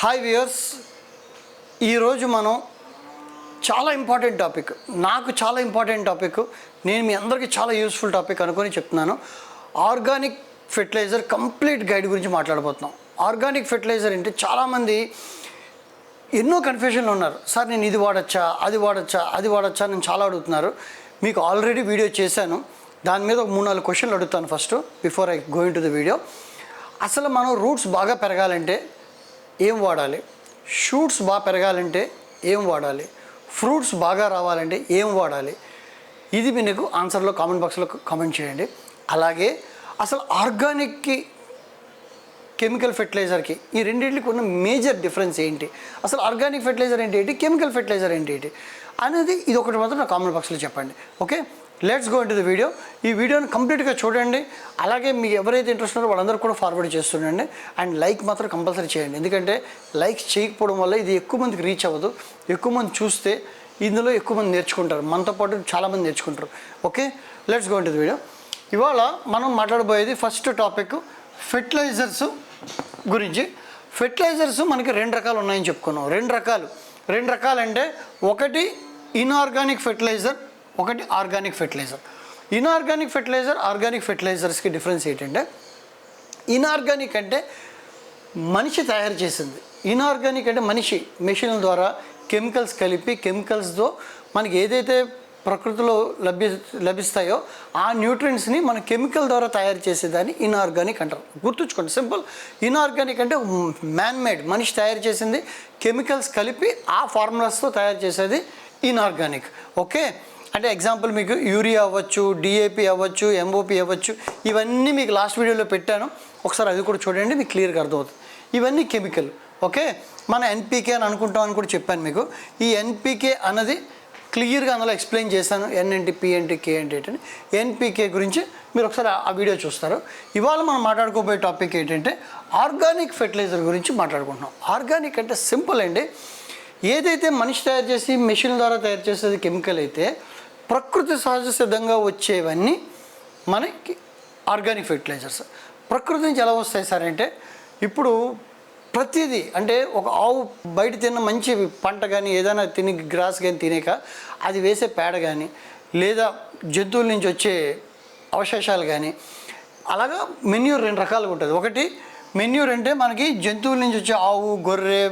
Hi viewers, ఈరోజు మనం చాలా ఇంపార్టెంట్ టాపిక్, నాకు చాలా ఇంపార్టెంట్ టాపిక్, నేను మీ అందరికీ చాలా యూస్ఫుల్ టాపిక్ అనుకొని చెప్తున్నాను. ఆర్గానిక్ ఫెర్టిలైజర్ కంప్లీట్ గైడ్ గురించి మాట్లాడబోతున్నాం. ఆర్గానిక్ ఫెర్టిలైజర్ అంటే చాలామంది ఎన్నో కన్ఫ్యూజన్లో ఉన్నారు. సార్ నేను ఇది వాడచ్చా, అది వాడచ్చా నేను చాలా అడుగుతున్నారు. మీకు ఆల్రెడీ వీడియో చేశాను, దాని మీద ఒక 3-4 క్వశ్చన్లు అడుగుతాను first before I go in to the video. అసలు మనం రూట్స్ బాగా పెరగాలంటే ఏం వాడాలి, షూట్స్ బాగా పెరగాలంటే ఏం వాడాలి, ఫ్రూట్స్ బాగా రావాలంటే ఏం వాడాలి, ఇది మీకు ఆన్సర్లో కామెంట్ బాక్స్లో కామెంట్ చేయండి. అలాగే అసలు ఆర్గానిక్కి కెమికల్ ఫెర్టిలైజర్కి ఈ రెండింటికి ఉన్న మేజర్ డిఫరెన్స్ ఏంటి, అసలు ఆర్గానిక్ ఫెర్టిలైజర్ ఏంటి, కెమికల్ ఫెర్టిలైజర్ ఏంటి అనేది ఇది ఒకటి మాత్రం నా కామెంట్ బాక్స్లో చెప్పండి. Okay, let's go into the video. ఈ వీడియోని కంప్లీట్గా చూడండి. అలాగే మీకు ఎవరైతే ఇంట్రెస్ట్ ఉన్నారో వాళ్ళందరూ కూడా ఫార్వర్డ్ చేస్తుండండి. అండ్ లైక్ మాత్రం కంపల్సరీ చేయండి, ఎందుకంటే లైక్ చేయకపోవడం వల్ల ఇది ఎక్కువ మందికి రీచ్ అవ్వదు. ఎక్కువ మంది చూస్తే ఇందులో ఎక్కువ మంది నేర్చుకుంటారు, మనతో పాటు చాలామంది నేర్చుకుంటారు. Okay, let's go into the video. ఇవాళ మనం మాట్లాడబోయేది ఫస్ట్ టాపిక్ ఫెర్టిలైజర్స్ గురించి. ఫెర్టిలైజర్స్ మనకి 2 రకాలు ఉన్నాయని చెప్పుకున్నాం. 2 రకాలు అంటే ఒకటి ఇన్ఆర్గానిక్ ఫెర్టిలైజర్, ఒకటి organic fertilizer. Inorganic fertilizer, organic ఫెర్టిలైజర్స్కి డిఫరెన్స్ ఏంటంటే ఇన్ఆర్గానిక్ అంటే మనిషి తయారు చేసింది. ఇన్ఆర్గానిక్ అంటే మనిషి మెషిన్ల ద్వారా కెమికల్స్ కలిపి, కెమికల్స్తో మనకి ఏదైతే ప్రకృతిలో లభిస్తాయో ఆ న్యూట్రియంట్స్ని మన కెమికల్ ద్వారా తయారు చేసేదాన్ని ఇన్ఆర్గానిక్ అంటారు. గుర్తుంచుకోండి, సింపుల్. ఇన్ఆర్గానిక్ అంటే మ్యాన్మేడ్, మనిషి తయారు చేసింది, కెమికల్స్ కలిపి ఆ ఫార్ములాస్తో తయారు చేసేది ఇన్ఆర్గానిక్. ఓకే, అంటే ఎగ్జాంపుల్ మీకు యూరియా అవ్వచ్చు, డిఏపి అవ్వచ్చు, ఎంఓపి అవ్వచ్చు, ఇవన్నీ మీకు లాస్ట్ వీడియోలో పెట్టాను, ఒకసారి అది కూడా చూడండి, మీకు క్లియర్గా అర్థమవుతుంది. ఇవన్నీ కెమికల్. ఓకే, మన ఎన్పికే అని అనుకుంటామని కూడా చెప్పాను మీకు. ఈ ఎన్పికే అన్నది క్లియర్గా అందులో ఎక్స్ప్లెయిన్ చేశాను, ఎన్ఎన్టి, పిఎన్టి, కేఎన్టి అని. ఎన్పికే గురించి మీరు ఒకసారి ఆ వీడియో చూస్తారు. ఇవాళ మనం మాట్లాడుకోబోయే టాపిక్ ఏంటంటే ఆర్గానిక్ ఫెర్టిలైజర్ గురించి మాట్లాడుకుంటున్నాం. ఆర్గానిక్ అంటే సింపుల్ అండి, ఏదైతే మనిషి తయారు చేసి మెషిన్ ద్వారా తయారు చేసేది కెమికల్ అయితే ప్రకృతి సహజ సిద్ధంగా వచ్చేవన్నీ మనకి ఆర్గానిక్ ఫెర్టిలైజర్స్. ప్రకృతి నుంచి ఎలా వస్తాయి సార్ అంటే, ఇప్పుడు ప్రతిదీ అంటే ఒక ఆవు బయట తిన్న మంచి పంట కానీ ఏదైనా తిని గ్రాస్ కానీ తినేక అది వేసే పేడ కానీ లేదా జంతువుల నుంచి వచ్చే అవశేషాలు కానీ, అలాగా మెన్యూర్ 2 రకాలుగా ఉంటుంది. ఒకటి మెన్యూర్ అంటే మనకి జంతువుల నుంచి వచ్చే ఆవు, గొర్రె,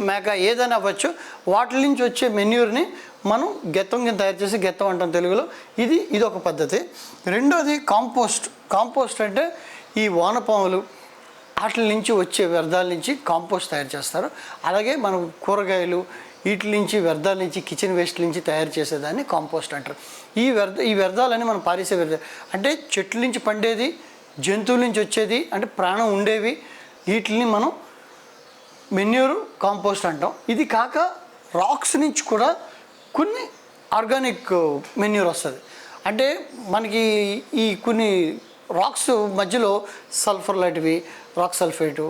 మేక ఏదైనా అవ్వచ్చు, వాటి నుంచి వచ్చే మెన్యూర్ని మనం గెత్తం కింద తయారు చేసి గెత్తం అంటాం తెలుగులో. ఇది ఒక పద్ధతి. రెండోది కాంపోస్ట్ అంటే ఈ వానపాములు వాటి నుంచి వచ్చే వ్యర్థాల నుంచి కాంపోస్ట్ తయారు చేస్తారు. అలాగే మనం కూరగాయలు వీటి నుంచి వ్యర్థాల నుంచి, కిచెన్ వేస్ట్ నుంచి తయారు చేసేదాన్ని కాంపోస్ట్ అంటారు. ఈ వ్యర్థాలని మనం పారేసే వ్యర్థాలు అంటే చెట్ల నుంచి పండేది, జంతువుల నుంచి వచ్చేది అంటే ప్రాణం ఉండేవి, వీటిని మనం మెన్యూర్, కాంపోస్ట్ అంటాం. ఇది కాక రాక్స్ నుంచి కూడా కొన్ని ఆర్గానిక్ మెన్యూర్ వస్తుంది. అంటే మనకి ఈ కొన్ని రాక్స్ మధ్యలో సల్ఫర్ లాంటివి, rock sulphate,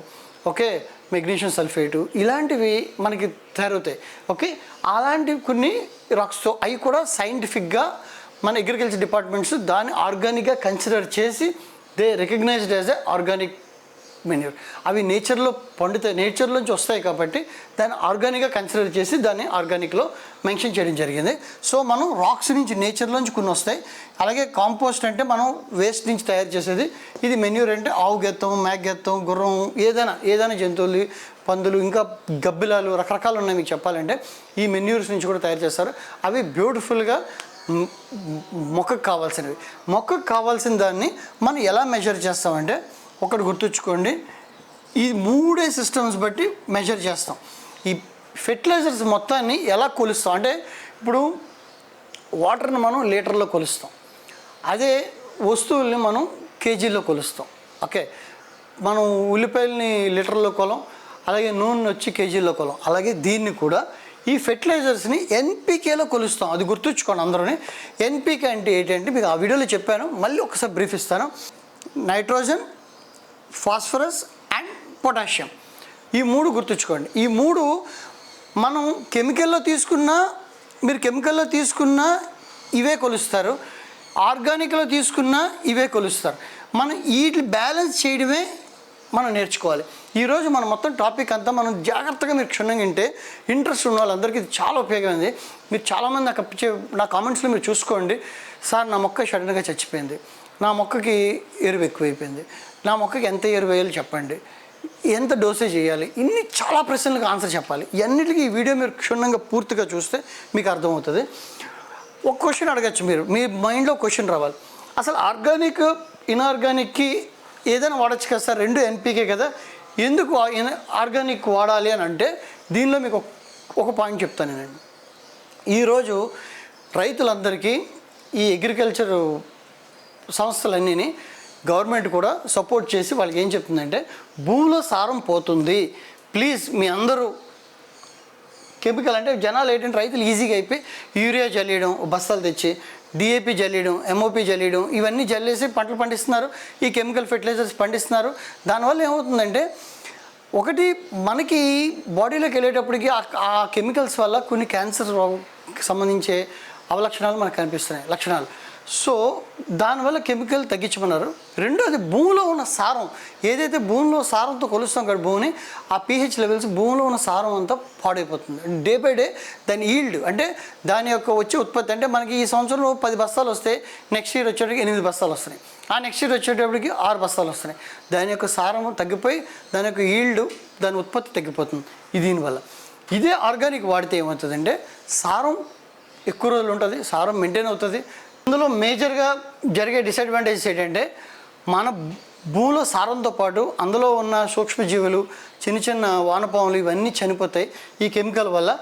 okay, magnesium sulphate ఇలాంటివి మనకి తయారవుతాయి. ఓకే, అలాంటివి కొన్ని రాక్స్తో అవి కూడా సైంటిఫిక్గా మన అగ్రికల్చర్ డిపార్ట్మెంట్స్ దాన్ని ఆర్గానిక్గా కన్సిడర్ చేసి they recognised as a organic manure. అవి నేచర్లో పండుతాయి, నేచర్లోంచి వస్తాయి కాబట్టి దాన్ని ఆర్గానిక్గా కన్సిడర్ చేసి దాన్ని ఆర్గానిక్లో మెన్షన్ చేయడం జరిగింది. సో మనం రాక్స్ నుంచి, నేచర్లోంచి కొన్ని వస్తాయి. అలాగే కాంపోస్ట్ అంటే మనం వేస్ట్ నుంచి తయారు చేసేది. ఇది మెన్యూర్ అంటే ఆవు గెత్తం, మేక గెత్తం, గుర్రం, ఏదైనా జంతువులు, పందులు, ఇంకా గబ్బిలాలు, రకరకాలు ఉన్నాయి మీకు చెప్పాలంటే. ఈ మెన్యూర్స్ నుంచి కూడా తయారు చేస్తారు. అవి బ్యూటిఫుల్గా మొక్కకు కావాల్సిన దాన్ని మనం ఎలా మెజర్ చేస్తామంటే, ఒకటి గుర్తుంచుకోండి, ఈ 3 సిస్టమ్స్ బట్టి మెజర్ చేస్తాం. ఈ ఫెర్టిలైజర్స్ మొత్తాన్ని ఎలా కొలుస్తాం అంటే, ఇప్పుడు వాటర్ని మనం లీటర్లో కొలుస్తాం, అదే వస్తువుల్ని మనం కేజీల్లో కొలుస్తాం. ఓకే, మనం ఉల్లిపాయలని లీటర్లో కొలం, అలాగే నూనె వచ్చి కేజీల్లో కొలం. అలాగే దీన్ని కూడా ఈ ఫెర్టిలైజర్స్ని ఎన్పికేలో కొలుస్తాం. అది గుర్తుంచుకోండి అందరూని. ఎన్పికే అంటే ఏంటంటే మీకు ఆ వీడియోలో చెప్పాను, మళ్ళీ ఒకసారి బ్రీఫ్ ఇస్తాను. నైట్రోజన్, ఫాస్ఫరస్ అండ్ పొటాషియం, ఈ 3 గుర్తుంచుకోండి. ఈ 3 మనం కెమికల్లో తీసుకున్నా ఇవే కొలుస్తారు, ఆర్గానిక్లో తీసుకున్నా ఇవే కొలుస్తారు. మనం వీటిని బ్యాలెన్స్ చేయడమే మనం నేర్చుకోవాలి. ఈరోజు మనం మొత్తం టాపిక్ అంతా మనం జాగ్రత్తగా మీరు క్షుణ్ణంగా వింటే ఇంట్రెస్ట్ ఉన్న వాళ్ళందరికీ ఇది చాలా ఉపయోగమైంది. మీరు చాలామంది నా కామెంట్స్లో మీరు చూసుకోండి, సార్ నా మొక్క సడన్గా చచ్చిపోయింది, నా మొక్కకి ఎరువు ఎక్కువైపోయింది, నా మొక్కకి ఎంత ఎరువు వేయాలి చెప్పండి, ఎంత డోసేజ్ చేయాలి, ఇన్ని చాలా ప్రశ్నలకు ఆన్సర్ చెప్పాలి. ఇవన్నిటికీ ఈ వీడియో మీరు క్షుణ్ణంగా పూర్తిగా చూస్తే మీకు అర్థమవుతుంది. ఒక క్వశ్చన్ అడగచ్చు, మీ మైండ్లో క్వశ్చన్ రావాలి, అసలు ఆర్గానిక్ ఇన్ఆర్గానిక్కి ఏదైనా వాడచ్చు కదా సార్, రెండు ఎన్పీకే కదా, ఎందుకు ఆర్గానిక్ వాడాలి అని అంటే దీనిలో మీకు ఒక పాయింట్ చెప్తాను నేను. ఈరోజు రైతులందరికీ ఈ అగ్రికల్చర్ సంస్థలన్నీ గవర్నమెంట్ కూడా సపోర్ట్ చేసి వాళ్ళకి ఏం చెప్తుందంటే భూమిలో సారం పోతుంది, ప్లీజ్ మీ అందరూ కెమికల్ అంటే జనాలు ఏంటంటే రైతులు ఈజీగా అయిపోయి యూరియా జల్లేయడం, బస్తాలు తెచ్చి డిఏపి జల్లేయడం, ఎంఓపి జల్లేయడం, ఇవన్నీ జల్లేసి పంటలు పండిస్తున్నారు, ఈ కెమికల్ ఫెర్టిలైజర్స్ పండిస్తున్నారు. దానివల్ల ఏమవుతుందంటే ఒకటి మనకి బాడీలోకి వెళ్ళేటప్పటికి ఆ కెమికల్స్ వల్ల కొన్ని క్యాన్సర్ సంబంధించే అవలక్షణాలు మనకు కనిపిస్తున్నాయి, లక్షణాలు. సో దానివల్ల కెమికల్ తగ్గించమన్నారు. రెండోది భూమిలో ఉన్న సారం, ఏదైతే భూమిలో సారంతో కొలుస్తాం కదా భూమిని, ఆ పీహెచ్ లెవెల్స్ భూమిలో ఉన్న సారం అంతా పాడైపోతుంది. డే బై డే దాని ఈల్డ్ అంటే దాని యొక్క వచ్చే ఉత్పత్తి, అంటే మనకి ఈ సంవత్సరంలో 10 బస్తాలు వస్తే నెక్స్ట్ ఇయర్ వచ్చేటప్పటికి 8 బస్తాలు వస్తున్నాయి, ఆ నెక్స్ట్ ఇయర్ వచ్చేటప్పటికి 6 బస్తాలు వస్తున్నాయి. దాని యొక్క సారము తగ్గిపోయి దాని యొక్క ఈల్డ్, దాని ఉత్పత్తి తగ్గిపోతుంది. దీనివల్ల ఇదే ఆర్గానిక్ వాడితే ఏమవుతుందంటే సారం ఎక్కువ రోజులు ఉంటుంది, సారం మెయింటైన్ అవుతుంది. ఇందులో మేజర్గా జరిగే డిసడ్వాంటేజెస్ ఏంటంటే మన భూమిలో సారంతో పాటు అందులో ఉన్న సూక్ష్మజీవులు, చిన్న చిన్న వానపాములు ఇవన్నీ చనిపోతాయి ఈ కెమికల్ వల్ల.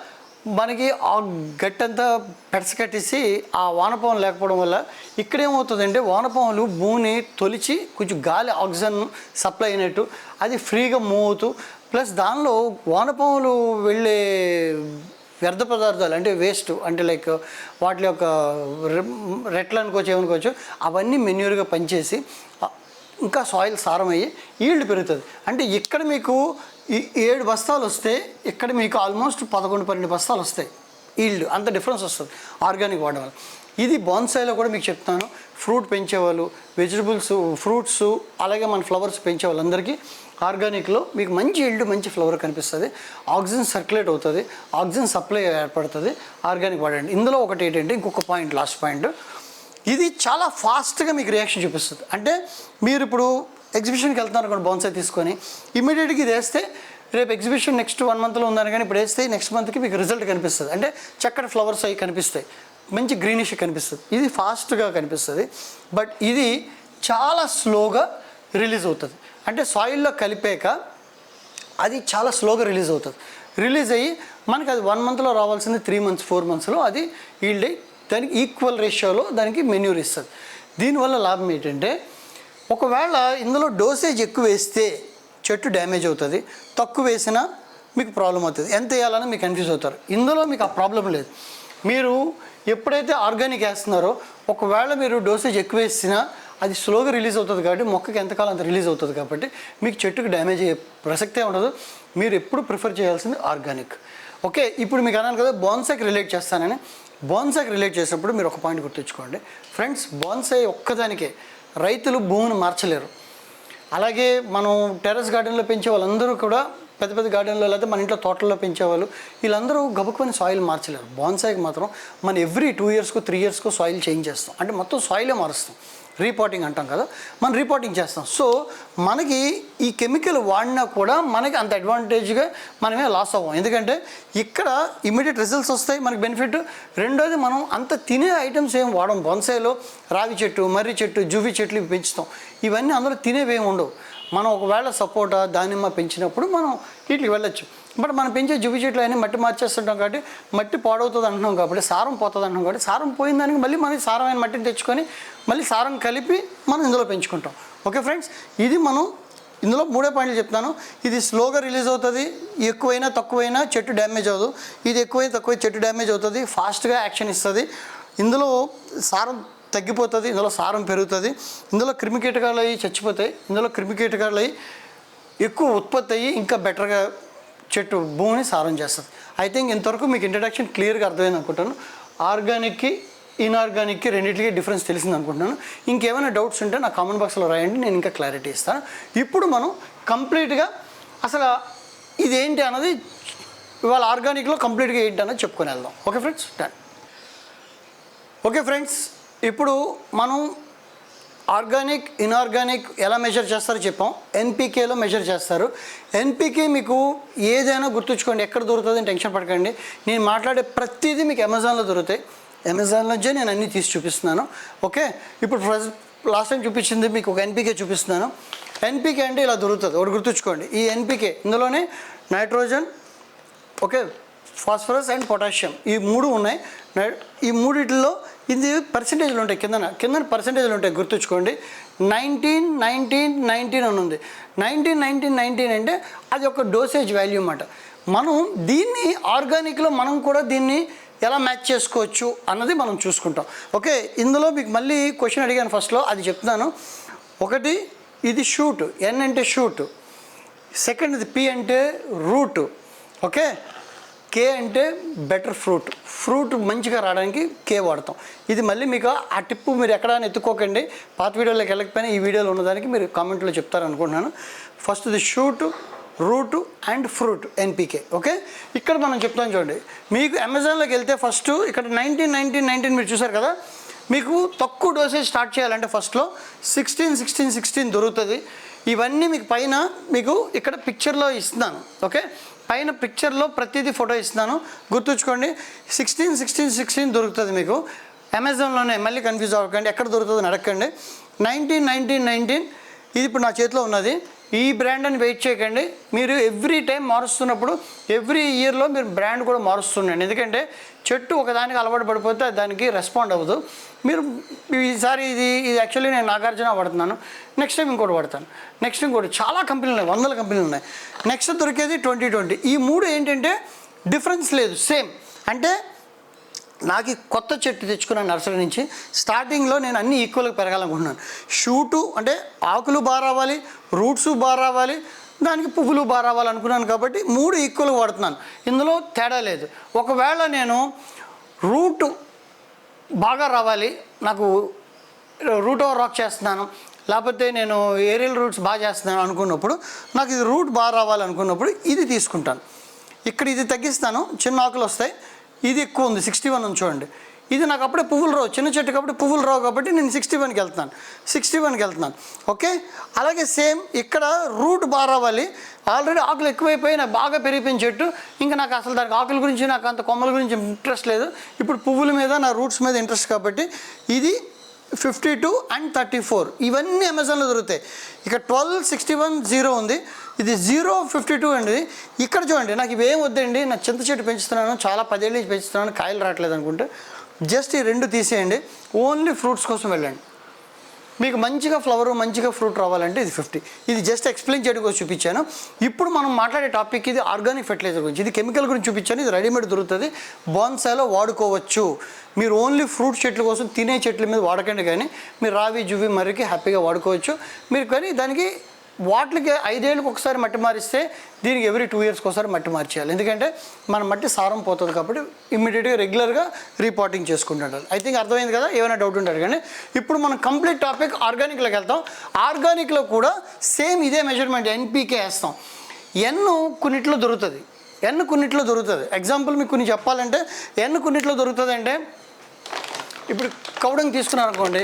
మనకి ఆ గట్టంతా పెడసకట్టేసి ఆ వానపాములు లేకపోవడం వల్ల ఇక్కడేమవుతుందంటే వానపాములు భూమిని తొలిచి కొంచెం గాలి ఆక్సిజన్ సప్లై అయినట్టు అది ఫ్రీగా మూవ్ అవుతూ, ప్లస్ దానిలో వానపాములు వెళ్ళే వ్యర్థ పదార్థాలు అంటే వేస్ట్, అంటే లైక్ వాటి యొక్క రెట్లు అనుకోవచ్చు, ఏమనుకోవచ్చు, అవన్నీ మెన్యూర్గా పనిచేసి ఇంకా సాయిల్ సారం అయ్యి ఈల్డ్ పెరుగుతుంది. అంటే ఇక్కడ మీకు 7 బస్తాలు వస్తే ఇక్కడ మీకు ఆల్మోస్ట్ 11-12 బస్తాలు వస్తాయి ఈల్డ్, అంత డిఫరెన్స్ వస్తుంది ఆర్గానిక్ వాడడం వల్ల. ఇది బాన్సాయిలో కూడా మీకు చెప్తాను, ఫ్రూట్ పెంచేవాళ్ళు, వెజిటబుల్స్, ఫ్రూట్స్, అలాగే మన ఫ్లవర్స్ పెంచే వాళ్ళందరికీ ఆర్గానిక్లో మీకు మంచి ఈల్డ్, మంచి ఫ్లవర్ కనిపిస్తుంది, ఆక్సిజన్ సర్క్యులేట్ అవుతుంది, ఆక్సిజన్ సప్లై ఏర్పడుతుంది ఆర్గానిక్ వాడండి. ఇందులో ఒకటి ఏంటంటే ఇంకొక పాయింట్, లాస్ట్ పాయింట్, ఇది చాలా ఫాస్ట్గా మీకు రియాక్షన్ చూపిస్తుంది. అంటే మీరు ఇప్పుడు ఎగ్జిబిషన్కి వెళ్తున్నారు అనుకోండి, బాన్సాయి తీసుకొని ఇమీడియట్గా ఇది వేస్తే రేపు ఎగ్జిబిషన్ నెక్స్ట్ 1 మంత్లో ఉందని, కానీ ఇప్పుడు వేస్తే నెక్స్ట్ మంత్కి మీకు రిజల్ట్ కనిపిస్తుంది. అంటే చక్కటి ఫ్లవర్స్ అవి కనిపిస్తాయి, మంచి గ్రీనిష్ కనిపిస్తుంది. ఇది ఫాస్ట్గా కనిపిస్తుంది, బట్ ఇది చాలా స్లోగా రిలీజ్ అవుతుంది. అంటే సాయిల్లో కలిపాక అది చాలా స్లోగా రిలీజ్ అవుతుంది. రిలీజ్ అయ్యి మనకి అది 1 మంత్లో రావాల్సింది 3 మంత్స్ 4 మంత్స్లో అది ఈల్డ్ అయ్యి దానికి ఈక్వల్ రేషియోలో దానికి మెన్యూర్ ఇస్తుంది. దీనివల్ల లాభం ఏంటంటే ఒకవేళ ఇందులో డోసేజ్ ఎక్కువ వేస్తే చెట్టు డ్యామేజ్ అవుతుంది, తక్కువ వేసినా మీకు ప్రాబ్లం అవుతుంది, ఎంత వేయాలని మీకు కన్ఫ్యూజ్ అవుతారు. ఇందులో మీకు ఆ ప్రాబ్లం లేదు. మీరు ఎప్పుడైతే ఆర్గానిక్ వేస్తున్నారో ఒకవేళ మీరు డోసేజ్ ఎక్కువ వేసినా అది స్లోగా రిలీజ్ అవుతుంది కాబట్టి మొక్కకి ఎంతకాలం అంత రిలీజ్ అవుతుంది కాబట్టి మీకు చెట్టుకు డ్యామేజ్ అయ్యే ప్రసక్తే ఉండదు. మీరు ఎప్పుడు ప్రిఫర్ చేయాల్సింది ఆర్గానిక్. ఓకే, ఇప్పుడు మీకు అన్నాను కదా బాన్సాయికి రిలేట్ చేస్తానని. బాన్సాయికి రిలేట్ చేసినప్పుడు మీరు ఒక పాయింట్ గుర్తుంచుకోండి ఫ్రెండ్స్, బాన్సాయి ఒక్కదానికే రైతులు భూమిని మార్చలేరు. అలాగే మనం టెర్రస్ గార్డెన్లో పెంచే వాళ్ళందరూ కూడా పెద్ద పెద్ద గార్డెన్లో లేకపోతే మన ఇంట్లో తోటల్లో పెంచేవాళ్ళు వీళ్ళందరూ గబుక్కుని సాయిల్ మార్చలేరు. బాన్సాయికి మాత్రం మనం ఎవ్రీ 2 ఇయర్స్కో 3 ఇయర్స్కో సాయిల్ చేంజ్ చేస్తాం, అంటే మొత్తం సాయిలే మారుస్తాం. రీపాటింగ్ అంటాం కదా, మనం రీపాటింగ్ చేస్తాం. సో మనకి ఈ కెమికల్ వాడినా కూడా మనకి అంత అడ్వాంటేజ్గా మనమే లాస్ అవ్వం, ఎందుకంటే ఇక్కడ ఇమ్మీడియట్ రిజల్ట్స్ వస్తాయి, మనకి బెనిఫిట్. రెండోది మనం అంత తినే ఐటమ్స్ ఏం వాడం. బొన్సాయిలో రావి చెట్టు, మర్రి చెట్టు, జువి చెట్లు ఇవి పెంచుతాం, ఇవన్నీ అందులో తినేవి ఏమి ఉండవు. మనం ఒకవేళ సపోటా, దానిమ్మ పెంచినప్పుడు మనం వీటికి వెళ్ళొచ్చు. బట్ మనం పెంచే జువి చెట్లు అన్నీ మట్టి మార్చేస్తుంటాం కాబట్టి మట్టి పాడవుతుంది అంటున్నాం, కాబట్టి సారం పోతుంది అంటున్నాం, కాబట్టి సారం పోయిన దానికి మళ్ళీ మనకి సారమైన మట్టిని తెచ్చుకొని మళ్ళీ సారం కలిపి మనం ఇందులో పెంచుకుంటాం. ఓకే ఫ్రెండ్స్, ఇది మనం ఇందులో 3 పాయింట్లు చెప్తాను. ఇది స్లోగా రిలీజ్ అవుతుంది, ఎక్కువైనా తక్కువైనా చెట్టు డ్యామేజ్ అవ్వదు. ఇది ఎక్కువైనా తక్కువ చెట్టు డ్యామేజ్ అవుతుంది, ఫాస్ట్గా యాక్షన్ ఇస్తుంది. ఇందులో సారం తగ్గిపోతుంది, ఇందులో సారం పెరుగుతుంది. ఇందులో క్రిమికీటకాలు అవి చచ్చిపోతాయి, ఇందులో క్రిమికీటకాలు అవి ఎక్కువ ఉత్పత్తి అయ్యి ఇంకా బెటర్గా చెట్టు భూమిని సారం చేస్తుంది. ఐ థింక్ ఇంతవరకు మీకు ఇంట్రడక్షన్ క్లియర్గా అర్థమైంది అనుకుంటాను. ఆర్గానిక్కి ఇన్ఆర్గానిక్కి రెండింటికి డిఫరెన్స్ తెలిసింది అనుకుంటున్నాను. ఇంకేమైనా డౌట్స్ ఉంటే నా కామెంట్ బాక్స్లో రాయండి, నేను ఇంకా క్లారిటీ ఇస్తాను. ఇప్పుడు మనం కంప్లీట్గా అసలు ఇదేంటి అన్నది ఇవాళ ఆర్గానిక్లో కంప్లీట్గా ఏంటి అన్నది చెప్పుకొని వెళ్దాం. Okay friends, done. Okay friends, ఇప్పుడు మనం ఆర్గానిక్ ఇన్ఆర్గానిక్ ఎలా మెజర్ చేస్తారో చెప్పాం. ఎన్పికేలో మెజర్ చేస్తారు. ఎన్పికే మీకు ఏదైనా గుర్తుంచుకోండి, ఎక్కడ దొరుకుతుందని టెన్షన్ పడకండి. నేను మాట్లాడే ప్రతిదీ మీకు అమెజాన్లో దొరుకుతాయి. అమెజాన్ నుంచే నేను అన్నీ తీసి చూపిస్తున్నాను. ఓకే, ఇప్పుడు లాస్ట్ టైం చూపించింది మీకు ఒక ఎన్పికే చూపిస్తున్నాను. ఎన్పికే అంటే ఇలా దొరుకుతుంది, ఒకటి గుర్తుంచుకోండి. ఈ ఎన్పికే ఇందులోనే nitrogen, okay, phosphorus and potassium ఈ మూడు ఉన్నాయి. ఈ మూడిట్లో ఇది పర్సంటేజ్లు ఉంటాయి, కింద పర్సంటేజ్లు ఉంటాయి, గుర్తుంచుకోండి. 19 19 19 అని ఉంది. 19 19 19 అంటే అది ఒక డోసేజ్ వాల్యూ అన్నమాట. మనం దీన్ని ఆర్గానిక్లో మనం కూడా దీన్ని ఎలా మ్యాచ్ చేసుకోవచ్చు అన్నది మనం చూసుకుంటాం. ఓకే, ఇందులో మీకు మళ్ళీ క్వశ్చన్ అడిగాను ఫస్ట్లో, అది చెప్తున్నాను. ఒకటి ఇది షూట్, ఎన్ అంటే షూట్. సెకండ్ ఇది పి అంటే రూట్. ఓకే, కే అంటే బెటర్ ఫ్రూట్ మంచిగా రావడానికి కే వాడతాం. ఇది మళ్ళీ మీకు ఆ టిప్పు మీరు ఎక్కడైనా ఎత్తుకోకండి, పాత వీడియోలోకి వెళ్ళకపోయినా ఈ వీడియోలో ఉన్నదానికి మీరు కామెంట్లో చెప్తారనుకుంటున్నాను. ఫస్ట్ ఇది shoot, root and fruit, NPK. Okay, ఇక్కడ మనం చెప్తాం చూడండి. మీకు అమెజాన్లోకి వెళ్తే ఫస్ట్ ఇక్కడ 19 19 19 మీరు చూసారు కదా. మీకు తక్కువ డోసేజ్ స్టార్ట్ చేయాలంటే ఫస్ట్లో 16 16 16 దొరుకుతుంది. ఇవన్నీ మీకు పైన మీకు ఇక్కడ పిక్చర్లో ఇస్తున్నాను. ఓకే, పైన పిక్చర్లో ప్రతిదీ ఫోటో ఇస్తున్నాను, గుర్తుంచుకోండి. 16 16 16 దొరుకుతుంది మీకు అమెజాన్లోనే. మళ్ళీ కన్ఫ్యూజ్ అవ్వకండి, ఎక్కడ దొరుకుతుందని అడగండి. 19 19 19 ఇది ఇప్పుడు నా చేతిలో ఉన్నది. ఈ బ్రాండ్ అని వెయిట్ చేయకండి. మీరు ఎవ్రీ టైం మారుస్తున్నప్పుడు ఎవ్రీ ఇయర్లో మీరు బ్రాండ్ కూడా మారుస్తుండండి. ఎందుకంటే చెట్టు ఒకదానికి అలవాటు పడిపోతే దానికి రెస్పాండ్ అవ్వదు. మీరు ఈసారి ఇది యాక్చువల్లీ నేను నాగార్జున వాడుతున్నాను, నెక్స్ట్ టైం ఇంకోటి వాడతాను, నెక్స్ట్ ఇంకోటి. చాలా కంపెనీలు ఉన్నాయి, 100 కంపెనీలు ఉన్నాయి. నెక్స్ట్ దొరికేది 2020. ఈ మూడు ఏంటంటే డిఫరెన్స్ లేదు, సేమ్. అంటే నాకు ఈ కొత్త చెట్టు తెచ్చుకున్నాను నర్సరీ నుంచి. స్టార్టింగ్లో నేను అన్నీ ఈక్వల్గా పెరగాలనుకుంటున్నాను. షూటు అంటే ఆకులు బాగా రావాలి, రూట్స్ బాగా రావాలి, దానికి పువ్వులు బాగా రావాలనుకున్నాను. కాబట్టి మూడు ఈక్వల్గా వాడుతున్నాను, ఇందులో తేడా లేదు. ఒకవేళ నేను రూట్ బాగా రావాలి, నాకు రూట్ ఓవర్ రాక్ చేస్తున్నాను, లేకపోతే నేను ఏరియల్ రూట్స్ బాగా చేస్తున్నాను అనుకున్నప్పుడు, నాకు ఇది రూట్ బాగా రావాలనుకున్నప్పుడు ఇది తీసుకుంటాను. ఇక్కడ ఇది తగ్గిస్తాను, చిన్న ఆకులు వస్తాయి. ఇది ఎక్కువ ఉంది, 61 చూడండి. ఇది నాకు అప్పుడే పువ్వులు రావు, చిన్న చెట్టుకి అప్పుడే పువ్వులు రావు, కాబట్టి నేను 61కి వెళ్తున్నాను. ఓకే, అలాగే సేమ్ ఇక్కడ రూట్ బాగా రావాలి. ఆల్రెడీ ఆకులు ఎక్కువైపోయి నాకు బాగా పెరిగిపోయిన చెట్టు, ఇంకా నాకు అసలు దానికి ఆకుల గురించి నాకు అంత కొమ్మల గురించి ఇంట్రెస్ట్ లేదు. ఇప్పుడు పువ్వుల మీద నా రూట్స్ మీద ఇంట్రెస్ట్, కాబట్టి ఇది 52 and 34 ఇవన్నీ అమెజాన్లో దొరుకుతాయి. ఇక 12 61 0 ఉంది, ఇది 0 52 అండి. ఇక్కడ చూడండి, నాకు ఇవేం వద్దండి, నా చింత చెట్టు పెంచుతున్నాను, చాలా 10 ఏళ్ళ నుంచి పెంచుతున్నాను, కాయలు రావట్లేదు అనుకుంటే జస్ట్ ఈ 2 తీసేయండి, ఓన్లీ ఫ్రూట్స్ కోసం వెళ్ళండి. మీకు మంచిగా ఫ్లవర్ మంచిగా ఫ్రూట్ రావాలంటే ఇది 50. ఇది జస్ట్ ఎక్స్ప్లెయిన్ చేయడం కోసం చూపించాను. ఇప్పుడు మనం మాట్లాడే టాపిక్ ఇది ఆర్గానిక్ ఫెర్టిలైజర్ గురించి. ఇది కెమికల్ గురించి చూపించాను, ఇది రెడీమేడ్ దొరుకుతుంది, బాన్సాయిలో వాడుకోవచ్చు. మీరు ఓన్లీ ఫ్రూట్ చెట్ల కోసం తినే చెట్ల మీద వాడకండి, కానీ మీరు రావి జువి మర్రికి హ్యాపీగా వాడుకోవచ్చు మీరు. కానీ దానికి వాటికి 5 ఏళ్ళకి ఒకసారి మట్టి మారిస్తే దీనికి ఎవ్రీ 2 ఇయర్స్కి ఒకసారి మట్టి మార్చేయాలి. ఎందుకంటే మన మట్టి సారం పోతుంది, కాబట్టి ఇమ్మీడియట్గా రెగ్యులర్గా రీపాటింగ్ చేసుకుంటాడు. ఐ థింక్ అర్థమైంది కదా, ఏమైనా డౌట్ ఉంటాడు. కానీ ఇప్పుడు మనం కంప్లీట్ టాపిక్ ఆర్గానిక్లోకి వెళ్తాం. ఆర్గానిక్లో కూడా సేమ్ ఇదే మెజర్మెంట్, ఎన్పికే వేస్తాం. కొన్నిట్లో దొరుకుతుంది. ఎగ్జాంపుల్ మీకు కొన్ని చెప్పాలంటే కొన్నిట్లో దొరుకుతుంది అంటే, ఇప్పుడు కౌడంగ్ తీసుకున్నారు అనుకోండి,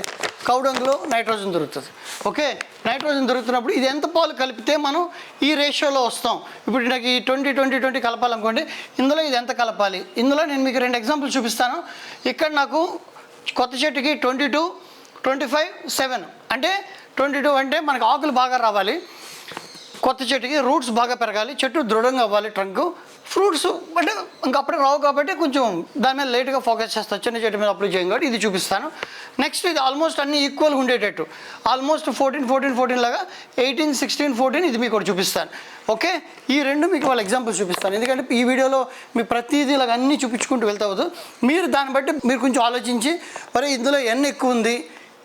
కౌడంగ్లో నైట్రోజన్ దొరుకుతుంది. ఓకే, నైట్రోజన్ దొరుకుతున్నప్పుడు ఇది ఎంత పాలు కలిపితే మనం ఈ రేషియోలో వస్తాం. ఇప్పుడు నాకు ఈ 20 20 20 కలపాలనుకోండి, ఇందులో ఇది ఎంత కలపాలి. ఇందులో నేను మీకు 2 ఎగ్జాంపుల్స్ చూపిస్తాను. ఇక్కడ నాకు కొత్త చెట్టుకి 22 25 7 అంటే 22 అంటే మనకు ఆకులు బాగా రావాలి, కొత్త చెట్టుకి రూట్స్ బాగా పెరగాలి, చెట్టు దృఢంగా అవ్వాలి, ట్రంక్. ఫ్రూట్స్ అంటే ఇంకప్పుడే రావు, కాబట్టి కొంచెం దాని మీద లేట్గా ఫోకస్ చేస్తాను, చిన్న చెట్టు మీద అప్లై చేయం కాబట్టి ఇది చూపిస్తాను. నెక్స్ట్ ఇది ఆల్మోస్ట్ అన్నీ ఈక్వల్గా ఉండేటట్టు, ఆల్మోస్ట్ 14 14 14 లాగా 18 16 14 ఇది మీకు ఒకటి చూపిస్తాను. ఓకే, ఈ 2 మీకు వాళ్ళ ఎగ్జాంపుల్స్ చూపిస్తాను. ఎందుకంటే ఈ వీడియోలో మీ ప్రతిదీ ఇలాగ అన్నీ చూపించుకుంటూ వెళ్తావద్దు. మీరు దాన్ని బట్టి మీరు కొంచెం ఆలోచించి, మరి ఇందులో ఎక్కువ ఉంది,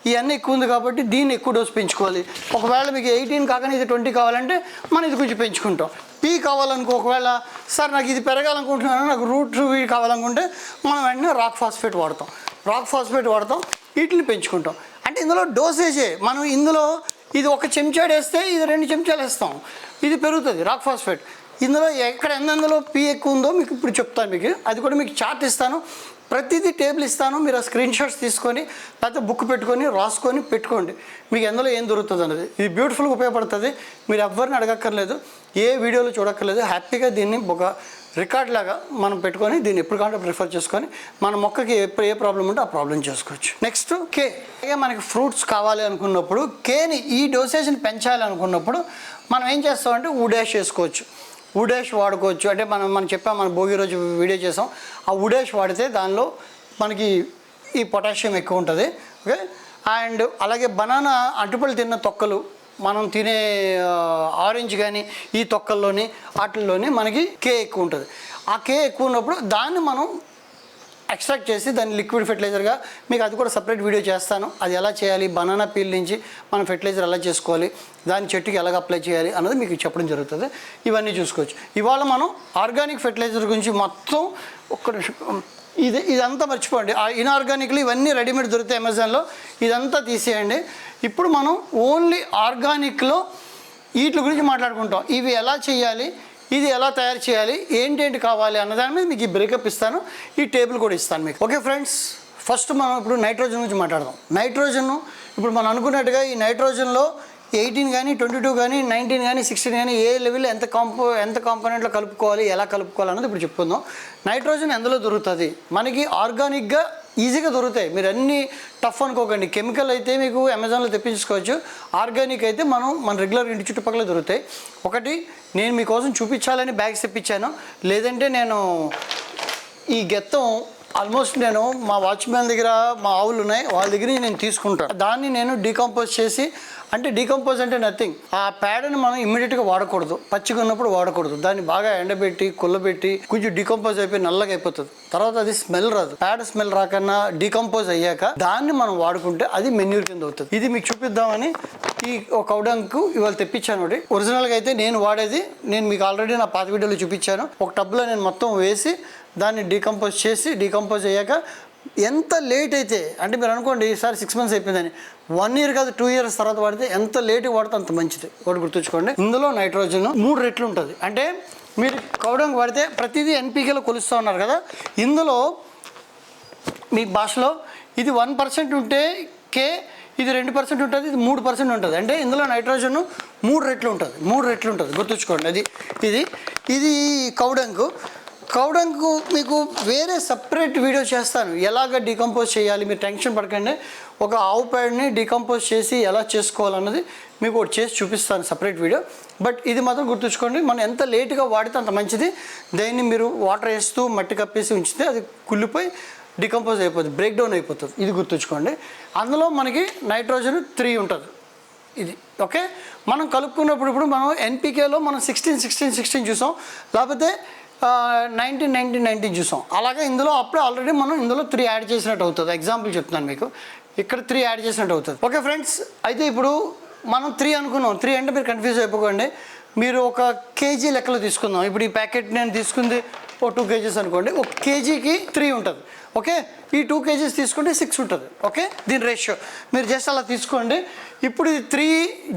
ఈ ఎక్కువ ఉంది కాబట్టి దీన్ని ఎక్కువ డోస్ పెంచుకోవాలి. ఒకవేళ మీకు 18 కాకనే ఇది 20 కావాలంటే మనం ఇది కొంచెం పెంచుకుంటాం. పీ కావాలనుకో, ఒకవేళ సార్ నాకు ఇది పెరగాలనుకుంటున్నాను, నాకు రూట్ వీడి కావాలనుకుంటే మనం వెంటనే రాక్ ఫాస్ఫేట్ వాడతాం, వీటిని పెంచుకుంటాం. అంటే ఇందులో డోసేజే మనం ఇందులో ఇది ఒక చెంచాడు వేస్తే ఇది 2 చెంచాలు వేస్తాం, ఇది పెరుగుతుంది రాక్ ఫాస్ఫేట్. ఇందులో ఎక్కడ ఎందెందులో పీ ఎక్కువ ఉందో మీకు ఇప్పుడు చెప్తాను. మీకు అది కూడా మీకు చార్ట్ ఇస్తాను, ప్రతిదీ టేబుల్ ఇస్తాను. మీరు ఆ స్క్రీన్ షాట్స్ తీసుకొని లేకపోతే బుక్ పెట్టుకొని రాసుకొని పెట్టుకోండి, మీకు ఎందులో ఏం దొరుకుతుంది అన్నది. ఇది బ్యూటిఫుల్గా ఉపయోగపడుతుంది. మీరు ఎవరిని అడగక్కర్లేదు, ఏ వీడియోలు చూడక్కర్లేదు. హ్యాపీగా దీన్ని ఒక రికార్డ్ లాగా మనం పెట్టుకొని దీన్ని ఎప్పుడు కావాలంటే ప్రిఫర్ చేసుకొని మన మొక్కకి ఎప్పుడు ఏ ప్రాబ్లం ఉంటే ఆ ప్రాబ్లం చేసుకోవచ్చు. నెక్స్ట్ కే. అలాగే మనకి ఫ్రూట్స్ కావాలి అనుకున్నప్పుడు కేని ఈ డోసేజ్ని పెంచాలి అనుకున్నప్పుడు మనం ఏం చేస్తామంటే వుడాష్ వేసుకోవచ్చు, వుడాష్ వాడుకోవచ్చు. అంటే మనం చెప్పాం, మన భోగి రోజు వీడియో చేసాం, ఆ వుడాష్ వాడితే దానిలో మనకి ఈ పొటాషియం ఎక్కువ ఉంటుంది. ఓకే. అండ్ అలాగే బనానా అరటిపళ్ళు తిన్న తొక్కలు, మనం తినే ఆరెంజ్ కానీ ఈ తొక్కల్లోని వాటిల్లోని మనకి కే ఎక్కువ ఉంటుంది. ఆ కే ఎక్కువ ఉన్నప్పుడు దాన్ని మనం ఎక్స్ట్రాక్ట్ చేసి దాన్ని లిక్విడ్ ఫెర్టిలైజర్గా, మీకు అది కూడా సపరేట్ వీడియో చేస్తాను, అది ఎలా చేయాలి, బనానా పీల్ నుంచి మనం ఫెర్టిలైజర్ ఎలా చేసుకోవాలి, దాని చెట్టుకి ఎలాగ అప్లై చేయాలి అన్నది మీకు చెప్పడం జరుగుతుంది. ఇవన్నీ చూసుకోవచ్చు. ఇవాళ మనం ఆర్గానిక్ ఫెర్టిలైజర్ గురించి మొత్తం ఇదంతా మర్చిపోండి. ఇన్ఆర్గానిక్లు ఇవన్నీ రెడీమేడ్ దొరుకుతాయి అమెజాన్లో, ఇదంతా తీసేయండి. ఇప్పుడు మనం ఓన్లీ ఆర్గానిక్లో వీటి గురించి మాట్లాడుకుంటాం. ఇవి ఎలా చేయాలి, ఇది ఎలా తయారు చేయాలి, ఏంటేంటి కావాలి అన్నదాని మీద మీకు ఈ బ్రేకప్ ఇస్తాను, ఈ టేబుల్ కూడా ఇస్తాను మీకు. ఓకే ఫ్రెండ్స్, ఫస్ట్ మనం ఇప్పుడు నైట్రోజన్ గురించి మాట్లాడదాం. నైట్రోజన్ ఇప్పుడు మనం అనుకున్నట్టుగా ఈ నైట్రోజన్లో 18 కానీ 22 కానీ 19 కానీ 16 కానీ ఏ లెవెల్లో ఎంత కాంపోనెంట్లో కలుపుకోవాలి, ఎలా కలుపుకోవాలి అన్నది ఇప్పుడు చెప్పుకుందాం. నైట్రోజన్ ఎందులో దొరుకుతుంది మనకి? ఆర్గానిక్గా ఈజీగా దొరుకుతాయి. మీరు అన్నీ టఫ్ అనుకోకండి. కెమికల్ అయితే మీకు అమెజాన్లో తెప్పించుకోవచ్చు, ఆర్గానిక్ అయితే మన రెగ్యులర్ ఇంటి చుట్టుపక్కల దొరుకుతాయి. ఒకటి నేను మీకోసం చూపించాలని బ్యాగ్స్ తెప్పించాను, లేదంటే నేను ఈ గెత్తం ఆల్మోస్ట్ నేను మా వాచ్మ్యాన్ దగ్గర మా ఆవులు ఉన్నాయి, వాళ్ళ దగ్గర నేను తీసుకుంటాను. దాన్ని నేను డీకంపోజ్ చేసి, అంటే డీకంపోజ్ అంటే నథింగ్, ఆ ప్యాడ్ని మనం ఇమ్మీడియట్గా వాడకూడదు, పచ్చిగా ఉన్నప్పుడు వాడకూడదు. దాన్ని బాగా ఎండబెట్టి కుల్లబెట్టి కొంచెం డీకంపోజ్ అయిపోయి నల్లగా అయిపోతుంది. తర్వాత అది స్మెల్ రాదు. ప్యాడ్ స్మెల్ రాకన్నా డీకంపోజ్ అయ్యాక దాన్ని మనం వాడుకుంటే అది మెన్యూర్ కింద అవుతుంది. ఇది మీకు చూపిద్దామని ఈ ఒక కౌడంకు ఇవాళ తెప్పించాను. ఒకటి ఒరిజినల్గా అయితే నేను వాడేది, నేను మీకు ఆల్రెడీ నా పాత వీడియోలో చూపించాను. ఒక టబ్లో నేను మొత్తం వేసి దాన్ని డీకంపోజ్ అయ్యాక ఎంత లేట్ అయితే, అంటే మీరు అనుకోండి ఈసారి 6 months అయిపోయిందని, 1 year కాదు 2 years తర్వాత వాడితే ఎంత లేట్గా వాడితే అంత మంచిది. ఒకటి గుర్తుంచుకోండి, ఇందులో నైట్రోజన్ 3 రెట్లు ఉంటుంది. అంటే మీరు కౌడంగ్ వాడితే ప్రతిదీ ఎన్పీకేలో కొలుస్తూ ఉన్నారు కదా, ఇందులో మీ భాషలో ఇది 1% ఉంటే కే, ఇది 2% ఉంటుంది, ఇది 3% ఉంటుంది. అంటే ఇందులో నైట్రోజన్ 3 రెట్లు ఉంటుంది. గుర్తుంచుకోండి. ఇది కౌడంకు మీకు వేరే సపరేట్ వీడియో చేస్తాను, ఎలాగ డీకంపోజ్ చేయాలి. మీరు టెన్షన్ పడకండి, ఒక ఆవు ప్యాడ్ని డీకంపోజ్ చేసి ఎలా చేసుకోవాలన్నది మీకు ఒకటి చేసి చూపిస్తాను సపరేట్ వీడియో. బట్ ఇది మాత్రం గుర్తుంచుకోండి, మనం ఎంత లేట్గా వాడితే అంత మంచిది. దాన్ని మీరు వాటర్ వేస్తూ మట్టి కప్పేసి ఉంచితే అది కుళ్ళిపోయి డీకంపోజ్ అయిపోతుంది, బ్రేక్ డౌన్ అయిపోతుంది. ఇది గుర్తుంచుకోండి. అందులో మనకి నైట్రోజన్ 3 ఉంటుంది. ఇది ఓకే. మనం కలుపుకున్నప్పుడు ఇప్పుడు మనం ఎన్పీకేలో మనం 16 చూసాం, లేకపోతే 19 చూసాం. అలాగే ఇందులో అప్పుడే ఆల్రెడీ మనం ఇందులో 3 యాడ్ చేసినట్టు అవుతుంది. ఎగ్జాంపుల్ చెప్తున్నాను మీకు, ఇక్కడ 3 యాడ్ చేసినట్టు అవుతుంది. ఓకే ఫ్రెండ్స్, అయితే ఇప్పుడు మనం 3 అనుకున్నాం. 3 అంటే మీరు కన్ఫ్యూజ్ అయిపోకండి, మీరు 1 kg లెక్కలో తీసుకుందాం. ఇప్పుడు ఈ ప్యాకెట్ నేను తీసుకుంది 2 kgs అనుకోండి, 1 kgకి 3 ఉంటుంది. ఓకే, ఈ 2 kgs తీసుకుంటే 6 ఉంటుంది. ఓకే, దీని రేషియో మీరు జస్ట్ అలా తీసుకోండి. ఇప్పుడు ఇది 3,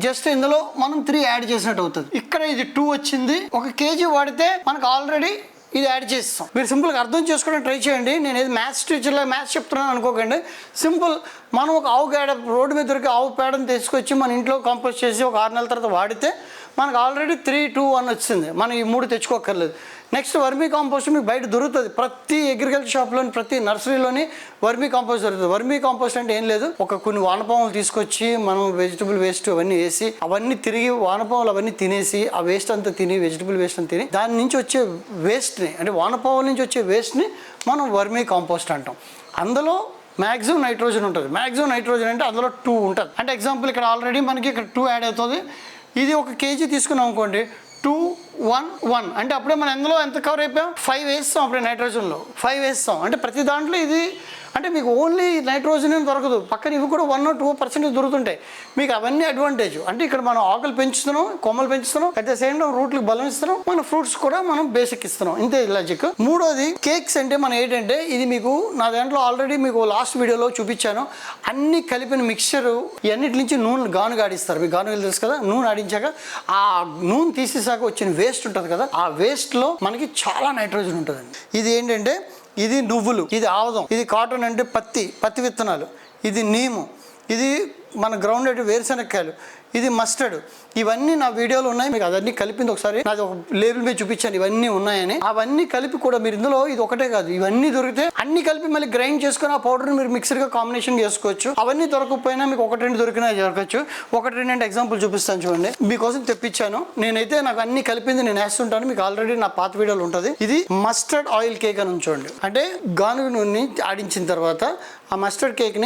జస్ట్ ఇందులో మనం 3 యాడ్ చేసినట్టు అవుతుంది. ఇక్కడ ఇది 2 వచ్చింది, 1 kg వాడితే మనకు ఆల్రెడీ ఇది యాడ్ చేస్తాం. మీరు సింపుల్గా అర్థం చేసుకోవడానికి ట్రై చేయండి. నేను ఏది మ్యాథ్స్ టీచర్లో మ్యాథ్స్ చెప్తున్నాను అనుకోకండి. సింపుల్, మనం ఒక ఆవు పేడ, రోడ్డు మీద దొరికి ఆవు పేడని తీసుకొచ్చి మన ఇంట్లో కంపోస్ట్ చేసి ఒక 6 నెలల తర్వాత వాడితే మనకు ఆల్రెడీ 3, 2, 1 వచ్చింది. మనం ఈ 3 తెచ్చుకోక్కర్లేదు. నెక్స్ట్ వర్మీ కాంపోస్ట్ మీకు బయట దొరుకుతుంది. ప్రతి అగ్రికల్చర్ షాప్లోని, ప్రతి నర్సరీలోని వర్మీ కాంపోస్ట్ దొరుకుతుంది. వర్మీ కాంపోస్ట్ అంటే ఏం లేదు, కొన్ని వానపాములు తీసుకొచ్చి మనం వెజిటబుల్ వేస్ట్ అవన్నీ వేసి, అవన్నీ తిరిగి వానపాములు అవన్నీ తినేసి, ఆ వేస్ట్ అంతా తిని, వెజిటబుల్ వేస్ట్ అంతా తిని, దాని నుంచి వచ్చే వేస్ట్ని, అంటే వానపాముల నుంచి వచ్చే వేస్ట్ని మనం వర్మీ కాంపోస్ట్ అంటాం. అందులో మ్యాక్సిమం నైట్రోజన్ ఉంటుంది. మ్యాక్సిమం నైట్రోజన్ అంటే అందులో 2 ఉంటుంది. అంటే ఎగ్జాంపుల్ ఇక్కడ ఆల్రెడీ మనకి ఇక్కడ 2 యాడ్ అవుతుంది. ఇది 1 kg తీసుకున్నాం అనుకోండి, 2 1 అంటే అప్పుడే మనం ఎందులో ఎంత కవర్ అయిపోయాం 5 వేస్తాం అప్పుడే నైట్రోజన్లో 5 వేస్తాం అంటే ప్రతి దాంట్లో ఇది అంటే మీకు ఓన్లీ నైట్రోజన్ ఏం దొరకదు పక్కన ఇవి కూడా 1 or 2% దొరుకుతుంటాయి మీకు అవన్నీ అడ్వాంటేజ్ అంటే ఇక్కడ మనం ఆకులు పెంచుతున్నాం కొమ్మలు పెంచుతున్నాం అట్ ద సేమ్ టైం రూట్లకు బలం ఇస్తున్నాం మన ఫ్రూట్స్ కూడా మనం బేసిక్ ఇస్తున్నాం ఇంతే లాజిక్. మూడోది కేక్స్ అంటే మనం ఏంటంటే ఇది మీకు నా దాంట్లో ఆల్రెడీ మీకు లాస్ట్ వీడియోలో చూపించాను అన్ని కలిపిన మిక్చర్ ఇవన్నిటి నుంచి నూనె గానుగా ఆడిస్తారు మీకు గానుగలు తెలుసు కదా నూనె ఆడించాక ఆ నూనె తీసేసాక వచ్చిన వేస్ట్ ఉంటుంది కదా ఆ వేస్ట్లో మనకి చాలా నైట్రోజన్ ఉంటుందండి. ఇది ఏంటంటే ఇది నువ్వులు ఇది ఆముదం ఇది కాటన్ అంటే పత్తి విత్తనాలు ఇది నీము ఇది మన గ్రౌండ్ వేరుశనక్కాయలు ఇది మస్టర్డ్ ఇవన్నీ నా వీడియోలో ఉన్నాయి మీకు అవన్నీ కలిపింది ఒకసారి నాది ఒక లేబుల్ మీద చూపించాను ఇవన్నీ ఉన్నాయని అవన్నీ కలిపి కూడా మీరు ఇందులో ఇది ఒకటే కాదు ఇవన్నీ దొరికితే అన్ని కలిపి మళ్ళీ గ్రైండ్ చేసుకుని ఆ పౌడర్ని మీరు మిక్సర్గా కాంబినేషన్ చేసుకోవచ్చు. అవన్నీ దొరకకపోయినా మీకు 1-2 దొరికినా దొరకచ్చు 1-2 అంటే ఎగ్జాంపుల్ చూపిస్తాను చూడండి మీకోసం తెప్పించాను నేనైతే నాకు అన్ని కలిపింది నేను వేస్తుంటాను మీకు ఆల్రెడీ నా పాత వీడియోలో ఉంటుంది. ఇది మస్టర్డ్ ఆయిల్ కేక్ అని ఉంచండి అంటే గానుగ నూనె ఆడించిన తర్వాత ఆ మస్టర్డ్ కేక్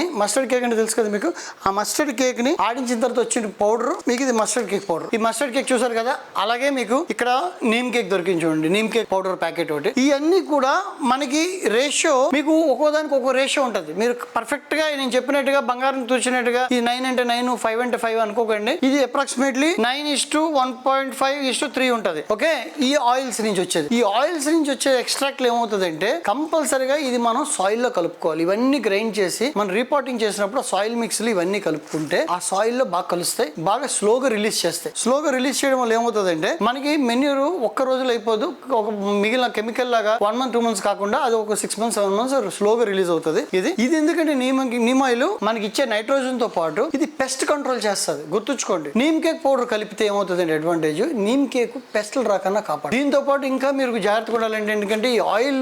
అంటే తెలుసు కదా మీకు ఆ మస్టర్డ్ కేక్ ని ఆడించిన తర్వాత వచ్చిన పౌడర్ మీకు ఇది మస్టర్డ్ కేక్ పౌడర్ ఈ మస్టర్డ్ కేక్ చూసారు కదా అలాగే మీకు ఇక్కడ నీమ్ కేక్ దొరికింది చూడండి నీమ్ కేక్ పౌడర్ ప్యాకెట్ ఒకటి ఇవన్నీ కూడా మనకి రేషియో మీకు ఒక్కోదానికి ఒక్కో రేషియో ఉంటుంది మీరు పర్ఫెక్ట్ గా నేను చెప్పినట్టుగా బంగారం తూచినట్టుగా ఇది 9 అంటే 9 5 అంటే 5 అనుకోకండి ఇది అప్రాక్సిమేట్లీ 9:1.5:3 ఉంటుంది ఓకే. ఈ ఆయిల్స్ నుంచి వచ్చేది ఈ ఆయిల్స్ నుంచి వచ్చే ఎక్స్ట్రాక్ట్లు ఏమవుతుంది అంటే కంపల్సరిగా ఇది మనం సాయిల్ లో కలుపుకోవాలి ఇవన్నీ గ్రైండ్ చేసి మనం రీపాటింగ్ చేసినప్పుడు సాయిల్ మిక్స్లు ఇవన్నీ కలుపుకుంటే ఆ సాయిల్ లో బాగా కలుస్తాయి బాగా స్లోగా రిలీజ్ చేస్తాయి. స్లోగా రిలీజ్ చేయడం వల్ల ఏమవుతుందంటే మనకి మెన్యూరు ఒక్క రోజులో అయిపోదు ఒక మిగిలిన కెమికల్ లాగా 1 month 2 months కాకుండా అది ఒక 6 months 7 months స్లోగా రిలీజ్ అవుతుంది. ఇది ఎందుకంటే నీమ్ ఆయిల్ మనకి ఇచ్చే నైట్రోజన్ తో పాటు ఇది పెస్ట్ కంట్రోల్ చేస్తుంది గుర్తుంచుకోండి. నీమ్ కేక్ పౌడర్ కలిపితే ఏమవుతుందంటే అడ్వాంటేజ్ నీమ్ కేక్ పెస్ట్లు రాకన్నా కాపాడు. దీంతో పాటు ఇంకా మీరు జాగ్రత్తగా ఉండాలంటే ఎందుకంటే ఈ ఆయిల్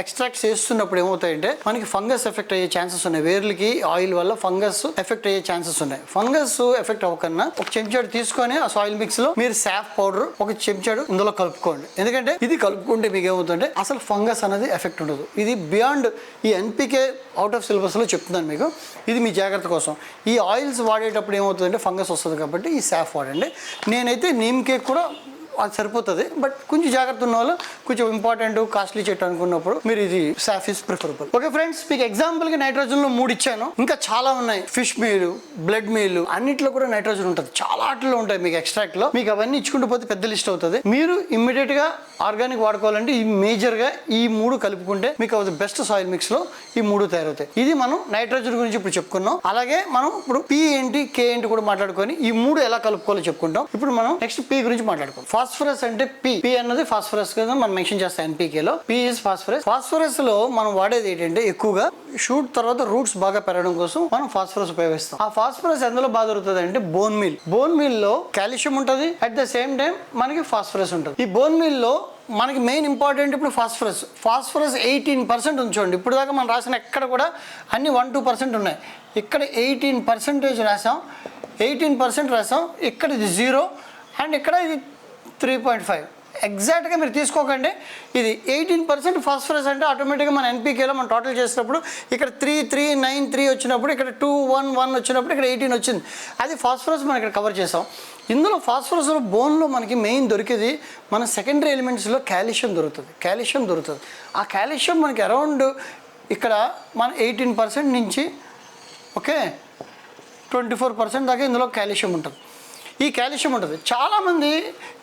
ఎక్స్ట్రాక్ట్ చేస్తున్నప్పుడు ఏమవుతాయంటే మనకి ఫంగస్ ఎఫెక్ట్ అయ్యే ఛాన్సెస్ ఉన్నాయి వేర్లకి ఆయిల్ వల్ల ఫంగస్ ఎఫెక్ట్ అయ్యే ఛాన్సెస్ ఉన్నాయి. ఫంగస్ ఎఫెక్ట్ అవ్వకన్నా ఒక చెంచాడు తీసుకొని ఆ సాయిల్ మిక్స్ లో మీరు సాఫ్ పౌడర్ ఒక చెంచాడు ఇందులో కలుపుకోండి ఎందుకంటే ఇది కలుపుకుంటే మీకు ఏమవుతుందంటే అసలు ఫంగస్ అనేది ఎఫెక్ట్ ఉండదు. ఇది బియాండ్ ఈ ఎన్పికే అవుట్ ఆఫ్ సిలబస్ లో చెప్తున్నాను మీకు ఇది మీ జాగ్రత్త కోసం. ఈ ఆయిల్స్ వాడేటప్పుడు ఏమవుతుందంటే ఫంగస్ వస్తుంది కాబట్టి ఈ సాఫ్ వాడండి. నేనైతే నీమ్ కేక్ కూడా అది సరిపోతుంది బట్ కొంచెం జాగ్రత్త ఉన్న వాళ్ళు కొంచెం ఇంపార్టెంట్ కాస్ట్లీ చెట్టు అనుకున్నప్పుడు మీరు ఇది సాఫ్ ఇస్ ప్రిఫరబుల్. ఓకే ఫ్రెండ్స్ మీకు ఎగ్జాంపుల్కి నైట్రోజన్లో 3 ఇచ్చాను ఇంకా చాలా ఉన్నాయి ఫిష్ మీల్ బ్లడ్ మీల్ అన్నిట్లో కూడా నైట్రోజన్ ఉంటుంది చాలా ఆటల్లో ఉంటాయి మీకు ఎక్స్ట్రాక్ట్లో మీకు అవన్నీ ఇచ్చుకుంటూ పోతే పెద్ద లిస్ట్ అవుతుంది. మీరు ఇమ్మీడియట్గా ఆర్గానిక్ వాడుకోవాలంటే ఈ మేజర్గా ఈ 3 కలుపుకుంటే మీకు అది బెస్ట్ సాయిల్ మిక్స్లో ఈ 3 తయారవుతాయి. ఇది మనం నైట్రోజన్ గురించి ఇప్పుడు చెప్పుకున్నాం అలాగే మనం ఇప్పుడు పి ఏంటి కే ఏంటి కూడా మాట్లాడుకొని ఈ 3 ఎలా కలుపుకోవాలో చెప్పుకుంటాం. ఇప్పుడు మనం నెక్స్ట్ పి గురించి మాట్లాడుకుంటాం. ఫాస్ఫరస్ అంటే పి అన్నది ఫాస్ఫరస్ కదా మనం మెన్షన్ చేస్తాం ఎన్పీకేలో పి ఇస్ ఫాస్ఫరస్. ఫాస్ఫరస్ లో మనం వాడేది ఏంటంటే ఎక్కువగా షూట్ తర్వాత రూట్స్ బాగా పెరగడం కోసం మనం ఫాస్ఫరస్ ఉపయోగిస్తాం. ఆ ఫాస్ఫరస్ ఎందులో బాగా దొరుకుతుంది అంటే బోన్ మీల్ లో కాల్షియం ఉంటుంది అట్ ద సేమ్ టైం మనకి ఫాస్ఫరస్ ఉంటుంది. ఈ బోన్ మీల్ లో మనకి మెయిన్ ఇంపార్టెంట్ ఇప్పుడు ఫాస్ఫరస్ 18% ఉంచండి. ఇప్పుడు దాకా మనం రాసిన ఎక్కడ కూడా అన్ని 1-2% ఉన్నాయి ఇక్కడ 18% రాసాం 18% రాసాం ఇక్కడ ఇది 0 అండ్ ఇక్కడ ఇది 3.5 ఎగ్జాక్ట్గా మీరు తీసుకోకండి ఇది 18% ఫాస్ఫరస్ అంటే ఆటోమేటిక్గా మన ఎన్పీకేలో మనం టోటల్ చేసినప్పుడు ఇక్కడ 3,3,9,3 వచ్చినప్పుడు ఇక్కడ 2,1,1 వచ్చినప్పుడు ఇక్కడ 18 వచ్చింది అది ఫాస్ఫరస్ మనం ఇక్కడ కవర్ చేసాం. ఇందులో ఫాస్ఫరస్లో బోన్లో మనకి మెయిన్ దొరికేది మన సెకండరీ ఎలిమెంట్స్లో కాల్షియం దొరుకుతుంది. ఆ కాల్షియం మనకి అరౌండ్ ఇక్కడ మన 18% నుంచి ఓకే 24% దాకా ఇందులో కాల్షియం ఉంటుంది. ఈ కాల్షియం ఉంటుంది చాలామంది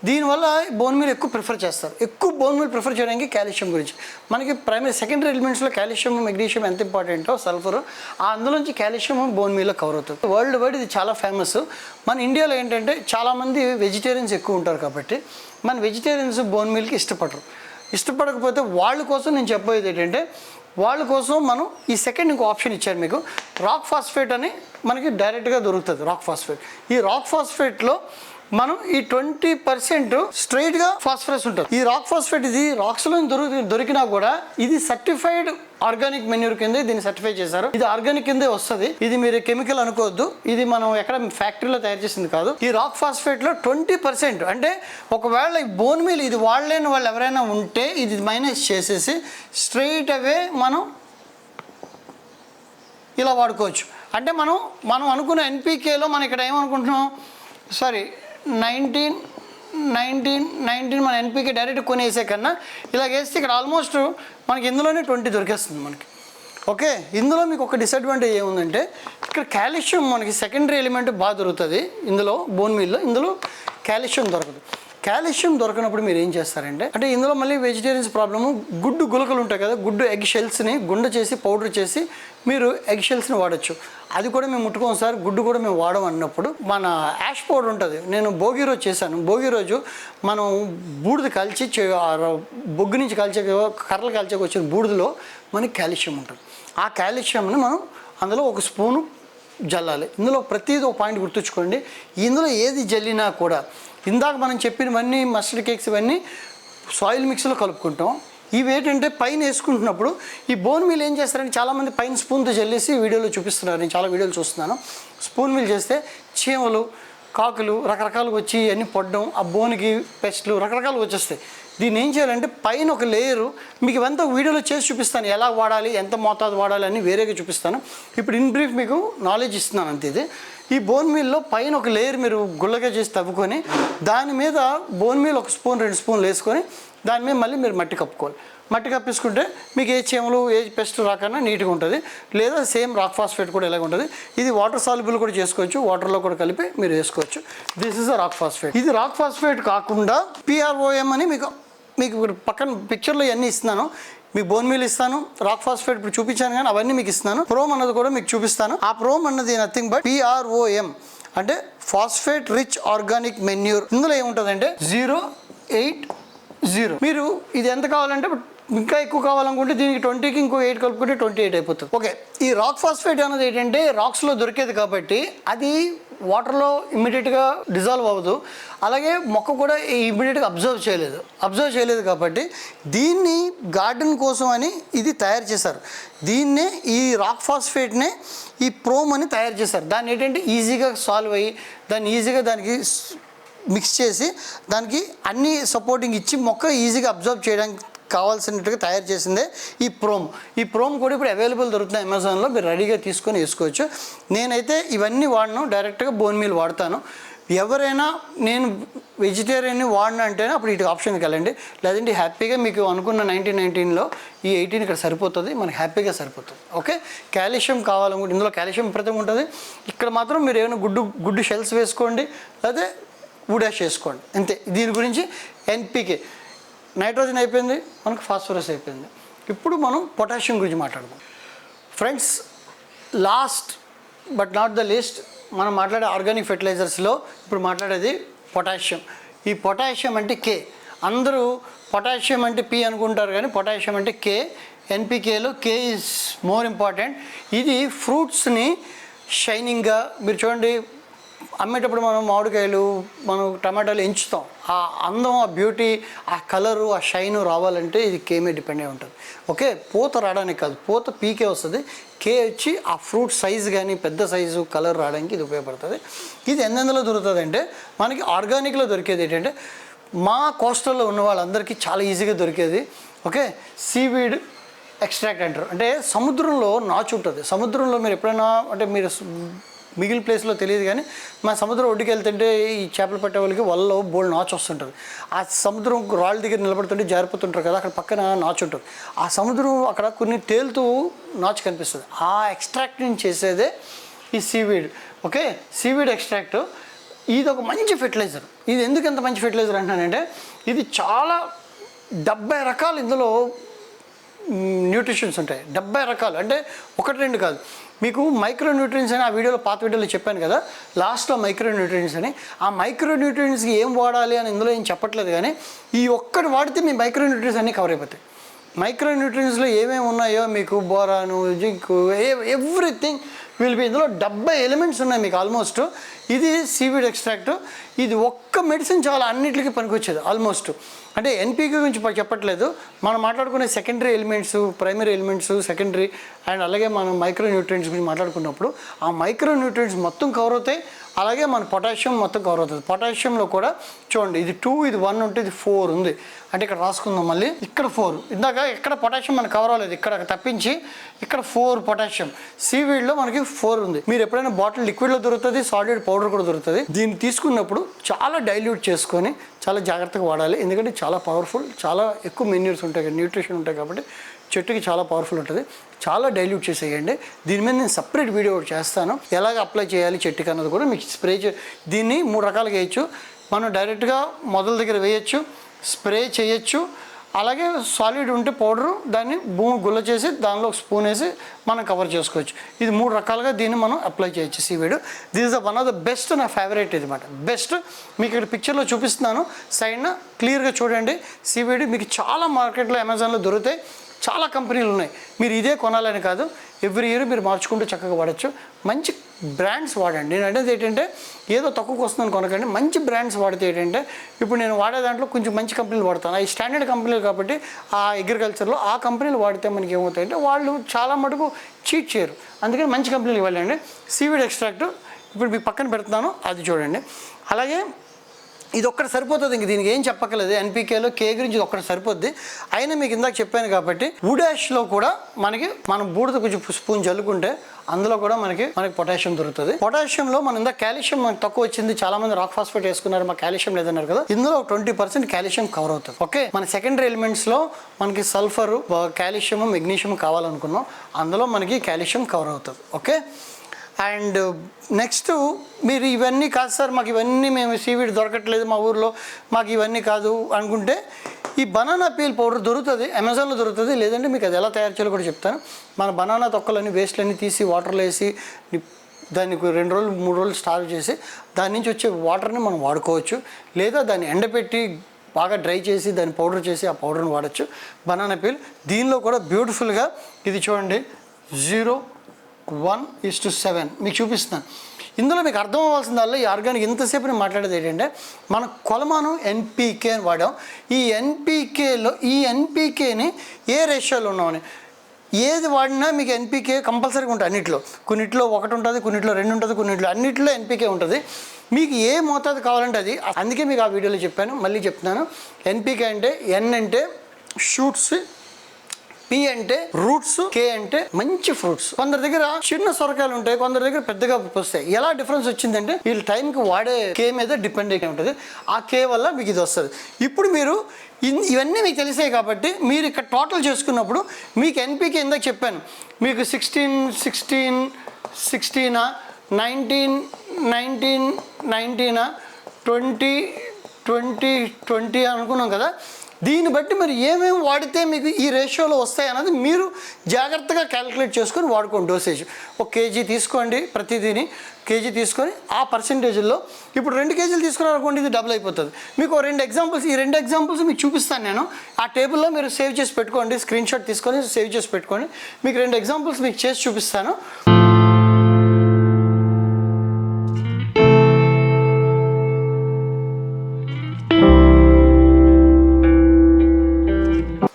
దీనివల్ల బోన్ మీల్ ఎక్కువ ప్రిఫర్ చేస్తారు. ఎక్కువ బోన్ మీల్ ప్రిఫర్ చేయడానికి కాల్షియం గురించి మనకి ప్రైమరీ సెకండరీ ఎలిమెంట్స్లో కాల్షియం మెగ్నీషియం ఎంత ఇంపార్టెంటో సల్ఫర్ అందులోంచి కాల్షియం బోన్ మీల్లో కవర్ అవుతుంది. వరల్డ్ వైడ్ ఇది చాలా ఫేమస్. మన ఇండియాలో ఏంటంటే చాలామంది వెజిటేరియన్స్ ఎక్కువ ఉంటారు కాబట్టి మన వెజిటేరియన్స్ బోన్ మీల్కి ఇష్టపడకపోతే వాళ్ళ కోసం నేను చెప్పేది ఏంటంటే వాళ్ళ కోసం మనం ఈ సెకండ్ ఇంకో ఆప్షన్ ఇచ్చాను మీకు రాక్ ఫాస్ఫేట్ అని మనకి డైరెక్ట్గా దొరుకుతుంది. ఈ రాక్ ఫాస్ఫేట్లో మనం ఈ 20% స్ట్రైట్గా ఫాస్ఫరస్ ఉంటుంది. ఈ రాక్ ఫాస్ఫేట్ ఇది రాక్స్లో దొరికినా కూడా ఇది సర్టిఫైడ్ ఆర్గానిక్ మెన్యూర్ కింద దీన్ని సర్టిఫై చేశారు. ఇది ఆర్గానిక్ కిందే వస్తుంది. ఇది మీరు కెమికల్ అనుకోవద్దు ఇది మనం ఎక్కడ ఫ్యాక్టరీలో తయారు చేసింది కాదు. ఈ రాక్ ఫాస్ఫేట్లో 20% అంటే ఒకవేళ ఈ బోన్ మీల్ ఇది వాడలేని వాళ్ళు ఎవరైనా ఉంటే ఇది మైనస్ చేసేసి స్ట్రైట్ అవే మనం ఇలా వాడుకోవచ్చు. అంటే మనం అనుకున్న ఎన్పీకేలో మనం ఇక్కడ ఏమనుకుంటున్నాం 19 19 మన ఎన్పికే డైరెక్ట్ కొనేసే కన్నా ఇలాగ వేస్తే ఇక్కడ ఆల్మోస్ట్ మనకి ఇందులోనే 20 దొరికేస్తుంది మనకి. ఓకే, ఇందులో మీకు ఒక డిసడ్వాంటేజ్ ఏముందంటే ఇక్కడ కాల్షియం మనకి సెకండరీ ఎలిమెంట్ బాగా దొరుకుతుంది ఇందులో బోన్ మీల్లో. ఇందులో కాల్షియం దొరకదు. కాల్షియం దొరకనప్పుడు మీరు ఏం చేస్తారంటే, అంటే ఇందులో మళ్ళీ వెజిటేరియన్స్ ప్రాబ్లము, గుడ్డు గులకలు ఉంటాయి కదా, గుడ్డు ఎగ్ షెల్స్ని గుండ చేసి పౌడర్ చేసి మీరు ఎగ్ షెల్స్ని వాడచ్చు. అది కూడా మేము ముట్టుకోం సార్, గుడ్డు కూడా మేము వాడడం అన్నప్పుడు మన యాష్ పౌడర్ ఉంటుంది. నేను భోగి రోజు చేశాను. భోగి రోజు మనం బూడిద కాల్చి బొగ్గు నుంచి కాల్చే కర్రలు కాల్చేకి వచ్చిన బూడిదలో మనకి కాల్షియం ఉంటుంది. ఆ కాల్షియంని మనం అందులో ఒక స్పూను జల్లాలి. ఇందులో ప్రతిదీ ఒక పాయింట్ గుర్తుంచుకోండి. ఇందులో ఏది జల్లినా కూడా ఇందాక మనం చెప్పినవన్నీ మస్టర్డ్ కేక్స్ ఇవన్నీ సాయిల్ మిక్స్లో కలుపుకుంటాం. ఇవి ఏంటంటే పైన వేసుకుంటున్నప్పుడు ఈ బోన్ మీల్ ఏం చేస్తారంటే చాలామంది పైన స్పూన్తో జల్లేసి వీడియోలో చూపిస్తున్నారు. నేను చాలా వీడియోలు చూస్తున్నాను. స్పూన్ మీల్ చేస్తే చీమలు, కాకులు రకరకాలుగా వచ్చి అన్నీ పొడడం, ఆ బోన్కి పెస్ట్లు రకరకాలుగా వచ్చేస్తాయి. దీన్ని ఏం చేయాలంటే పైన ఒక లేయరు, మీకు ఇవంతా వీడియోలో చేసి చూపిస్తాను, ఎలా వాడాలి, ఎంత మోతాదు వాడాలి అని వేరేగా చూపిస్తాను. ఇప్పుడు ఇన్ బ్రీఫ్ మీకు నాలెడ్జ్ ఇస్తున్నాను అంతే. ఇది ఈ బోన్ మీల్లో పైన ఒక లేయర్ మీరు గుల్లగా చేసి తవ్వుకొని దాని మీద బోన్ మీల్ 1 స్పూన్ 2 స్పూన్లు వేసుకొని దాని మీద మళ్ళీ మీరు మట్టి కప్పుకోవాలి. మట్టి కప్పేసుకుంటే మీకు ఏ చీమలు ఏ పెస్ట్ రాకన్నా నీట్గా ఉంటుంది. లేదా సేమ్ రాక్ ఫాస్ఫేట్ కూడా ఇలాగ ఉంటుంది. ఇది వాటర్ సాల్యుబుల్ కూడా చేసుకోవచ్చు, వాటర్లో కూడా కలిపి మీరు వేసుకోవచ్చు. This is a rock phosphate. ఇది రాక్ ఫాస్ఫేట్ కాకుండా PROM అని మీకు పక్కన పిక్చర్లో ఇవన్నీ ఇస్తున్నాను. మీకు బోన్ మీల్ ఇస్తాను, రాక్ ఫాస్ఫేట్ ఇప్పుడు చూపించాను కానీ అవన్నీ మీకు ఇస్తున్నాను. ప్రోమ్ అన్నది కూడా మీకు చూపిస్తాను. ఆ ప్రోమ్ అన్నది నథింగ్ బట్ PROM అంటే ఫాస్ఫేట్ రిచ్ ఆర్గానిక్ మెన్యూర్. ఇందులో ఏముంటుందంటే 080. మీరు ఇది ఎంత కావాలంటే ఇంకా ఎక్కువ కావాలనుకుంటే దీనికి 20కి ఇంకో 8 కలుపుకుంటే 28 అయిపోతుంది. ఓకే, ఈ రాక్ ఫాస్ఫేట్ అనేది ఏంటంటే రాక్స్లో దొరికేది కాబట్టి అది వాటర్లో ఇమ్మీడియట్గా డిజాల్వ్ అవ్వదు. అలాగే మొక్క కూడా ఇమ్మీడియట్గా అబ్జర్వ్ చేయలేదు కాబట్టి దీన్ని గార్డెన్ కోసం అని ఇది తయారు చేశారు. దీన్నే ఈ రాక్ ఫాస్ఫేట్నే ఈ ప్రోమ్ అని తయారు చేశారు. దాన్ని ఏంటంటే ఈజీగా సాల్వ్ అయ్యి దాన్ని ఈజీగా దానికి మిక్స్ చేసి దానికి అన్ని సపోర్టింగ్ ఇచ్చి మొక్క ఈజీగా అబ్జర్వ్ చేయడానికి కావాల్సినట్టుగా తయారు చేసిందే ఈ ప్రోమ్. ఈ ప్రోమ్ కూడా ఇప్పుడు అవైలబుల్ దొరుకుతుంది అమెజాన్లో, మీరు రెడీగా తీసుకొని వేసుకోవచ్చు. నేనైతే ఇవన్నీ వాడను, డైరెక్ట్గా బోన్ మీల్ వాడతాను. ఎవరైనా నేను వెజిటేరియన్ని వాడిన అంటేనే అప్పుడు ఇటు ఆప్షన్కి వెళ్ళండి. లేదంటే హ్యాపీగా మీకు అనుకున్న 1919లో ఈ 18 ఇక్కడ సరిపోతుంది, మనకి హ్యాపీగా సరిపోతుంది. ఓకే, కాల్షియం కావాలనుకుంటే ఇందులో కాల్షియం విపరీతంగా ఉంటుంది. ఇక్కడ మాత్రం మీరు ఏమైనా గుడ్డు షెల్స్ వేసుకోండి, లేకపోతే వుడాష్ వేసుకోండి అంతే. దీని గురించి NPK నైట్రోజన్ అయిపోయింది, మనకు ఫాస్ఫరస్ అయిపోయింది. ఇప్పుడు మనం పొటాషియం గురించి మాట్లాడదాం friends. Last but not the least మనం మాట్లాడే ఆర్గానిక్ ఫెర్టిలైజర్స్లో ఇప్పుడు మాట్లాడేది పొటాషియం. ఈ పొటాషియం అంటే K. అందరూ పొటాషియం అంటే P అనుకుంటారు కానీ పొటాషియం అంటే K. NPKలో K is more important. ఇది ఫ్రూట్స్ని షైనింగ్గా మీరు చూడండి, అమ్మేటప్పుడు మనం మామిడికాయలు మనం టమాటాలు ఎంచుతాం. ఆ అందం, ఆ బ్యూటీ, ఆ కలరు, ఆ షైను రావాలంటే ఇది K మీద డిపెండ్ అయి ఉంటుంది. ఓకే, పూత రావడానికి కాదు, పూత పీకే వస్తుంది. K వచ్చి ఆ ఫ్రూట్ సైజు కానీ పెద్ద సైజు కలర్ రావడానికి ఇది ఉపయోగపడుతుంది. ఇది ఎందులో దొరుకుతుంది అంటే మనకి ఆర్గానిక్లో దొరికేది ఏంటంటే మా కోస్టల్లో ఉన్న వాళ్ళందరికీ చాలా ఈజీగా దొరికేది. ఓకే, సీవీడ్ ఎక్స్ట్రాక్ట్ అంటారు. అంటే సముద్రంలో నాచు ఉంటుంది. సముద్రంలో మీరు ఎప్పుడైనా అంటే మీరు మిగిలిన ప్లేస్లో తెలియదు కానీ మా సముద్రం ఒడ్డుకి వెళ్తుంటే ఈ చేపలు పట్టే వాళ్ళకి వలలో బోల్డ్ నాచు వస్తుంటుంది. ఆ సముద్రం రాళ్ళ దగ్గర నిలబడుతుంటే జారిపోతుంటారు కదా, అక్కడ పక్కన నాచు ఉంటుంది. ఆ సముద్రం అక్కడ కొన్ని తేలుతూ నాచు కనిపిస్తుంది. ఆ ఎక్స్ట్రాక్ట్ నుంచి చేసేదే ఈ సీవీడ్. ఓకే, సీవీడ్ ఎక్స్ట్రాక్ట్ ఇది ఒక మంచి ఫెర్టిలైజర్. ఇది ఎందుకు ఎంత మంచి ఫెర్టిలైజర్ అంటున్నానంటే ఇది చాలా 70 రకాలు ఇందులో న్యూట్రిషన్స్ ఉంటాయి. 70 రకాలు అంటే 1-2 కాదు. మీకు మైక్రో న్యూట్రియన్స్ అని ఆ వీడియోలో పాత వీడియోలో చెప్పాను కదా, లాస్ట్లో మైక్రో న్యూట్రియన్స్ అని. ఆ మైక్రో న్యూట్రియన్స్కి ఏం వాడాలి అని ఇందులో ఏం చెప్పట్లేదు కానీ ఈ ఒక్కటి వాడితే మీ మైక్రో న్యూట్రియన్స్ అన్నీ కవర్ అయిపోతాయి. మైక్రో న్యూట్రియన్స్లో ఏమేమి ఉన్నాయో మీకు బోరాను, జింక్, ఎవ్రీథింగ్ విల్ బి. ఇందులో 70 ఎలిమెంట్స్ ఉన్నాయి మీకు ఆల్మోస్ట్. ఇది సీవీడ్ ఎక్స్ట్రాక్ట్. ఇది ఒక్క మెడిసిన్ చాలా అన్నింటికి పనికొచ్చేది ఆల్మోస్ట్. అంటే NPK గురించి చెప్పట్లేదు, మనం మాట్లాడుకునే secondary elements, primary elements, secondary and అలాగే మనం మైక్రో న్యూట్రియంట్స్ గురించి మాట్లాడుకున్నప్పుడు ఆ మైక్రో న్యూట్రియంట్స్ మొత్తం కవర్ అవుతాయి. అలాగే మన పొటాషియం మొత్తం కవర్ అవుతుంది. పొటాషియంలో కూడా చూడండి, ఇది 2, ఇది 1 ఉంటే ఇది 4 ఉంది. అంటే ఇక్కడ రాసుకుందాం, మళ్ళీ ఇక్కడ 4. ఇందాక ఇక్కడ పొటాషియం మనకు కవర్ అవ్వలేదు, ఇక్కడ తప్పించి ఇక్కడ 4 పొటాషియం. సీవీడ్లో మనకి 4 ఉంది. మీరు ఎప్పుడైనా బాటిల్ లిక్విడ్లో దొరుకుతుంది, సాలిడ్ పౌడర్ కూడా దొరుకుతుంది. దీన్ని తీసుకున్నప్పుడు చాలా డైల్యూట్ చేసుకొని చాలా జాగ్రత్తగా వాడాలి. ఎందుకంటే చాలా పవర్ఫుల్, చాలా ఎక్కువ మెన్యూర్స్ ఉంటాయి, న్యూట్రిషన్ ఉంటాయి కాబట్టి చెట్టుకి చాలా పవర్ఫుల్ ఉంటుంది. చాలా డైల్యూట్ చేసేయండి. దీని మీద నేను సపరేట్ వీడియో ఒకటి చేస్తాను, ఎలాగ అప్లై చేయాలి చెట్టుకి అన్నది కూడా మీకు దీన్ని 3 రకాలుగా వేయచ్చు. మనం డైరెక్ట్గా మొదల దగ్గర వేయచ్చు, స్ప్రే చేయొచ్చు, అలాగే సాలిడ్ ఉంటే పౌడరు దాన్ని భూమి గుల్ల చేసి దానిలో ఒక స్పూన్ వేసి మనం కవర్ చేసుకోవచ్చు. ఇది 3 రకాలుగా దీన్ని మనం అప్లై చేయొచ్చు. Seaweed this is one of the best, నా ఫేవరెట్ ఇది మాట. బెస్ట్ మీకు ఇక్కడ పిక్చర్లో చూపిస్తున్నాను, సైడ్న క్లియర్గా చూడండి. సీవీడ్ మీకు చాలా మార్కెట్లో అమెజాన్లో దొరుకుతాయి, చాలా కంపెనీలు ఉన్నాయి. మీరు ఇదే కొనాలని కాదు, ఎవ్రీ ఇయర్ మీరు మార్చుకుంటూ చక్కగా వాడచ్చు. మంచి బ్రాండ్స్ వాడండి. నేను అనేది ఏంటంటే ఏదో తక్కువకి వస్తుందని కొనకండి, మంచి బ్రాండ్స్ వాడితే ఏంటంటే ఇప్పుడు నేను వాడే దాంట్లో కొంచెం మంచి కంపెనీలు వాడతాను. అవి స్టాండర్డ్ కంపెనీలు కాబట్టి ఆ అగ్రికల్చర్లో ఆ కంపెనీలు వాడితే మనకి ఏమవుతాయంటే వాళ్ళు చాలా మటుకు చీట్ చేయరు. అందుకని మంచి కంపెనీలు ఇవ్వాలండి. సీవీడ్ ఎక్స్ట్రాక్ట్ ఇప్పుడు మీకు పక్కన పెడుతున్నాను, అది చూడండి. అలాగే ఇది ఒక్కటి సరిపోతుంది, ఇంక దీనికి ఏం చెప్పక్కర్లేదు. ఎన్పీకేలో కే గురించి ఇది ఒక్కటి సరిపోద్ది. అయినా మీకు ఇందాక చెప్పాను కాబట్టి వుడ్ యాష్లో కూడా మనం బూడిద కొంచెం స్పూన్ చల్లుకుంటే అందులో కూడా మనకి పొటాషియం దొరుకుతుంది. పొటాషియంలో మనం ఇందాక కాల్షియం మనకు తక్కువ వచ్చింది, చాలా మంది రాక్ ఫాస్ఫేట్ వేసుకున్నారు, మాకు కాల్షియం లేదన్నారు కదా. ఇందులో 20% కాల్షియం కవర్ అవుతుంది. ఓకే, మన సెకండరీ ఎలిమెంట్స్లో మనకి సల్ఫర్, కాల్షియం, మెగ్నీషియం కావాలనుకున్నాం, అందులో మనకి కాల్షియం కవర్ అవుతుంది. ఓకే, అండ్ నెక్స్ట్ మీరు ఇవన్నీ కాదు సార్, మాకు ఇవన్నీ మేము సీవీడ్ దొరకట్లేదు మా ఊర్లో, మాకు ఇవన్నీ కాదు అనుకుంటే ఈ బనానా పీల్ పౌడర్ దొరుకుతుంది, అమెజాన్లో దొరుకుతుంది. లేదంటే మీకు అది ఎలా తయారు చేయాలో కూడా చెప్తాను. మన బనానా తొక్కలన్నీ వేస్ట్లన్నీ తీసి వాటర్లో వేసి దానికి 2 రోజులు 3 రోజులు స్టార్ చేసి దాని నుంచి వచ్చే వాటర్ని మనం వాడుకోవచ్చు. లేదా దాన్ని ఎండపెట్టి బాగా డ్రై చేసి దాన్ని పౌడర్ చేసి ఆ పౌడర్ని వాడచ్చు. బనానా పీల్ దీనిలో కూడా బ్యూటిఫుల్గా ఇది చూడండి 0:1:7 మీకు చూపిస్తున్నాను. ఇందులో మీకు అర్థం అవ్వాల్సిందల్లా ఈ ఆర్గానిక్ ఇంతసేపు నేను మాట్లాడేది ఏంటంటే మన కొలమానం ఎన్పీకే అని వాడాం. ఈ ఎన్పీకేని ఏ రేషియోలో ఉన్నామని ఏది వాడినా మీకు ఎన్పీకే కంపల్సరీగా ఉంటుంది. అన్నింటిలో కొన్నిట్లో 1 ఉంటుంది, కొన్నిట్లో 2 ఉంటుంది, కొన్నిట్లో అన్నింటిలో ఎన్పీకే ఉంటుంది. మీకు ఏ మోతాదు కావాలంటే అది. అందుకే మీకు ఆ వీడియోలో చెప్పాను, మళ్ళీ చెప్తున్నాను. ఎన్పీకే అంటే ఎన్ అంటే షూట్స్, పి అంటే రూట్స్, కే అంటే మంచి ఫ్రూట్స్. కొందరి దగ్గర చిన్న సొరకాయలు ఉంటాయి, కొందరి దగ్గర పెద్దగా వస్తాయి. ఎలా డిఫరెన్స్ వచ్చిందంటే వీళ్ళ టైంకి వాడే కే మీద డిపెండ్ అయి ఉంటుంది. ఆ కే వల్ల మీకు ఇది వస్తుంది. ఇప్పుడు మీరు ఇవన్నీ మీకు తెలిసాయి కాబట్టి మీరు ఇక్కడ టోటల్ చేసుకున్నప్పుడు మీకు ఎన్పీకే ఇందాక చెప్పాను, మీకు 16, 19, 20 అనుకున్నాం కదా. దీన్ని బట్టి మరి ఏమేమి వాడితే మీకు ఈ రేషియోలో వస్తాయి అన్నది మీరు జాగ్రత్తగా క్యాలిక్యులేట్ చేసుకొని వాడుకోండి. డోసేజ్ 1 kg తీసుకోండి, ప్రతిదీని కేజీ తీసుకొని ఆ పర్సెంటేజ్లో ఇప్పుడు 2 kgలు తీసుకున్నారనుకోండి, ఇది డబుల్ అయిపోతుంది. మీకు 2 ఎగ్జాంపుల్స్, ఈ 2 ఎగ్జాంపుల్స్ మీకు చూపిస్తాను నేను. ఆ టేబుల్లో మీరు సేవ్ చేసి పెట్టుకోండి, స్క్రీన్ షాట్ తీసుకొని సేవ్ చేసి పెట్టుకోండి. మీకు 2 ఎగ్జాంపుల్స్ మీకు చేసి చూపిస్తాను.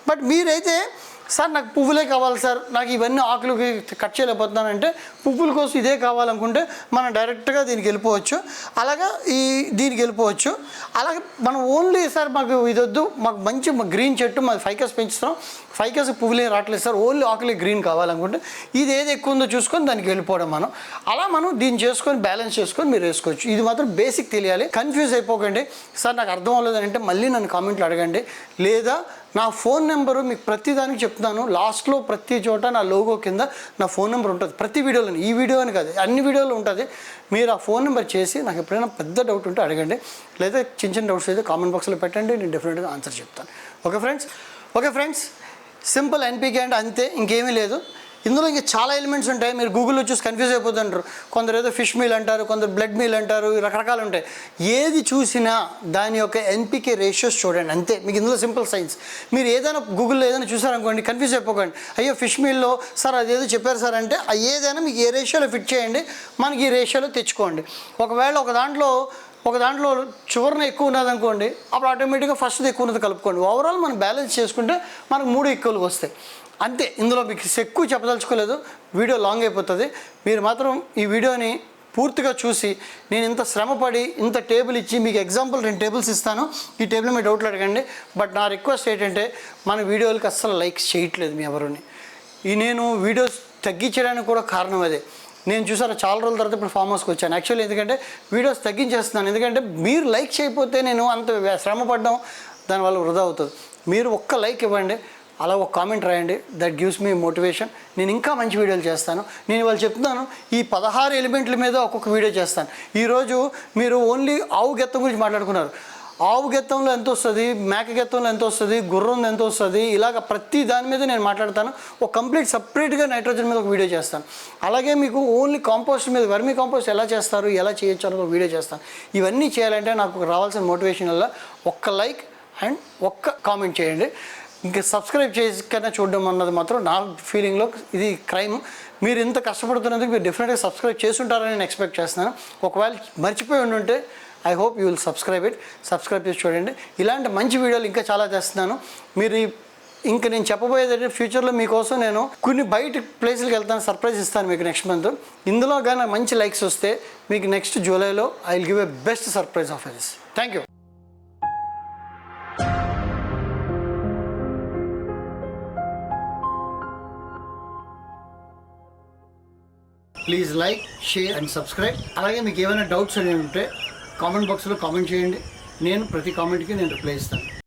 బట్ మీరైతే సార్ నాకు పువ్వులే కావాలి సార్, నాకు ఇవన్నీ ఆకులకి కట్ చేయలేకపోతున్నానంటే పువ్వుల కోసం ఇదే కావాలనుకుంటే మనం డైరెక్ట్గా దీనికి వెళ్ళిపోవచ్చు. అలాగా దీనికి వెళ్ళిపోవచ్చు. అలాగే మనం ఓన్లీ సార్ మాకు ఇదొద్దు, మాకు మంచి గ్రీన్ చెట్టు మాది ఫైకస్ పెంచుతున్నాం, ఫైకస్ పువ్వులే రావట్లేదు సార్, ఓన్లీ ఆకులే గ్రీన్ కావాలనుకుంటే ఇది ఏది ఎక్కువ ఉందో చూసుకొని దానికి వెళ్ళిపోవడం. మనం దీన్ని చేసుకొని బ్యాలెన్స్ చేసుకొని మీరు వేసుకోవచ్చు. ఇది మాత్రం బేసిక్ తెలియాలి. కన్ఫ్యూజ్ అయిపోకండి. సార్ నాకు అర్థం అవ్వలేదని అంటే మళ్ళీ నన్ను కామెంట్లు అడగండి, లేదా నా ఫోన్ నెంబరు మీకు ప్రతిదానికి చెప్తున్నాను. లాస్ట్లో ప్రతి చోట నా లోగో కింద నా ఫోన్ నెంబర్ ఉంటుంది, ప్రతి వీడియోలో. ఈ వీడియో అని కాదు, అన్ని వీడియోలో ఉంటుంది. మీరు ఆ ఫోన్ నెంబర్ చేసి నాకు ఎప్పుడైనా పెద్ద డౌట్ ఉంటే అడగండి, లేదా చిన్న డౌట్స్ అయితే కామెంట్ బాక్స్లో పెట్టండి, నేను డెఫినెట్గా ఆన్సర్ చెప్తాను. ఓకే ఫ్రెండ్స్, సింపుల్ ఎన్పీకే అంటే అంతే, ఇంకేమీ లేదు. ఇందులో ఇంకా చాలా ఎలిమెంట్స్ ఉంటాయి. మీరు గూగుల్లో చూసి కన్ఫ్యూజ్ అయిపోతుంటారు. కొందరు ఏదో ఫిష్ మీల్ అంటారు, కొందరు బ్లడ్ మీల్ అంటారు, రకరకాలు ఉంటాయి. ఏది చూసినా దాని యొక్క ఎన్పీకే రేషియోస్ చూడండి, అంతే. మీకు ఇందులో సింపుల్ సైన్స్. మీరు ఏదైనా గూగుల్లో ఏదైనా చూసారనుకోండి, కన్ఫ్యూజ్ అయిపోకండి. అయ్యో ఫిష్ మీల్లో సార్ అదేదో చెప్పారు సార్ అంటే ఏదైనా మీకు ఏ రేషియోలో ఫిట్ చేయండి, మనకి ఈ రేషియోలో తెచ్చుకోండి. ఒకవేళ ఒక దాంట్లో చివరన ఎక్కువ ఉన్నది అనుకోండి, అప్పుడు ఆటోమేటిక్గా ఫస్ట్ది ఎక్కువ ఉన్నది కలుపుకోండి. ఓవరాల్ మనం బ్యాలెన్స్ చేసుకుంటే మనకు 3 ఈక్వల్గా వస్తాయి, అంతే. ఇందులో మీకు ఎక్కువ చెప్పదలుచుకోలేదు, వీడియో లాంగ్ అయిపోతుంది. మీరు మాత్రం ఈ వీడియోని పూర్తిగా చూసి నేను ఇంత శ్రమపడి ఇంత టేబుల్ ఇచ్చి మీకు ఎగ్జాంపుల్ 2 టేబుల్స్ ఇస్తాను. ఈ టేబుల్ మీద డౌట్లు అడగండి. బట్ నా రిక్వెస్ట్ ఏంటంటే మన వీడియోలకి అస్సలు లైక్స్ చేయట్లేదు మీ ఎవరుని. నేను వీడియోస్ తగ్గించడానికి కూడా కారణం అదే. నేను చూసారా చాలా రోజుల తర్వాత ఇప్పుడు ఫామ్ హౌస్కి వచ్చాను యాక్చువల్లీ, ఎందుకంటే వీడియోస్ తగ్గించేస్తున్నాను. ఎందుకంటే మీరు లైక్ చేయకపోతే నేను అంత శ్రమ పడ్డం దానివల్ల వృధా అవుతుంది. మీరు ఒక్క లైక్ ఇవ్వండి, అలా ఒక కామెంట్ రాయండి, దట్ గివ్స్ మీ మోటివేషన్. నేను ఇంకా మంచి వీడియోలు చేస్తాను. నేను ఇవాళ చెప్తున్నాను ఈ 16 ఎలిమెంట్ల మీద ఒక్కొక్క వీడియో చేస్తాను. ఈరోజు మీరు ఓన్లీ ఆవు గెత్తం గురించి మాట్లాడుకున్నారు. ఆవు గెత్తంలో ఎంత వస్తుంది, మేక గెత్తంలో ఎంత వస్తుంది, గుర్రం ఎంత వస్తుంది, ఇలాగ ప్రతి దాని మీద నేను మాట్లాడతాను. ఒక కంప్లీట్ సపరేట్గా నైట్రోజన్ మీద ఒక వీడియో చేస్తాను. అలాగే మీకు ఓన్లీ కాంపోస్ట్ మీద వర్మీ కాంపోస్ట్ ఎలా చేస్తారు, ఎలా చేయొచ్చు అని ఒక వీడియో చేస్తాను. ఇవన్నీ చేయాలంటే నాకు రావాల్సిన మోటివేషన్ వల్ల ఒక్క లైక్ అండ్ ఒక్క కామెంట్ చేయండి. ఇంకా సబ్స్క్రైబ్ చేసుకన్నా చూడడం అన్నది మాత్రం నా ఫీలింగ్లో ఇది క్రైమ్. మీరు ఇంత కష్టపడుతున్నందుకు మీరు డెఫినెట్గా సబ్స్క్రైబ్ చేసుంటారని నేను ఎక్స్పెక్ట్ చేస్తున్నాను. ఒకవేళ మర్చిపోయి ఉండుంటే I hope you will subscribe చేసి చూడండి. ఇలాంటి మంచి వీడియోలు ఇంకా చాలా చేస్తున్నాను. మీరు ఇంకా నేను చెప్పబోయేది ఫ్యూచర్లో మీకోసం నేను కొన్ని బయట ప్లేసులకు వెళ్తాను, సర్ప్రైజ్ ఇస్తాను మీకు నెక్స్ట్ మంత్. ఇందులో కానీ మంచి లైక్స్ వస్తే మీకు నెక్స్ట్ జూలైలో I will give a best surprise of this. Thank you. Please like, share and subscribe. అలాగే మీకు ఏమైనా డౌట్స్ అనేవి ఉంటే కామెంట్ బాక్స్లో కామెంట్ చేయండి. నేను ప్రతి కామెంట్కి రిప్లై ఇస్తాను.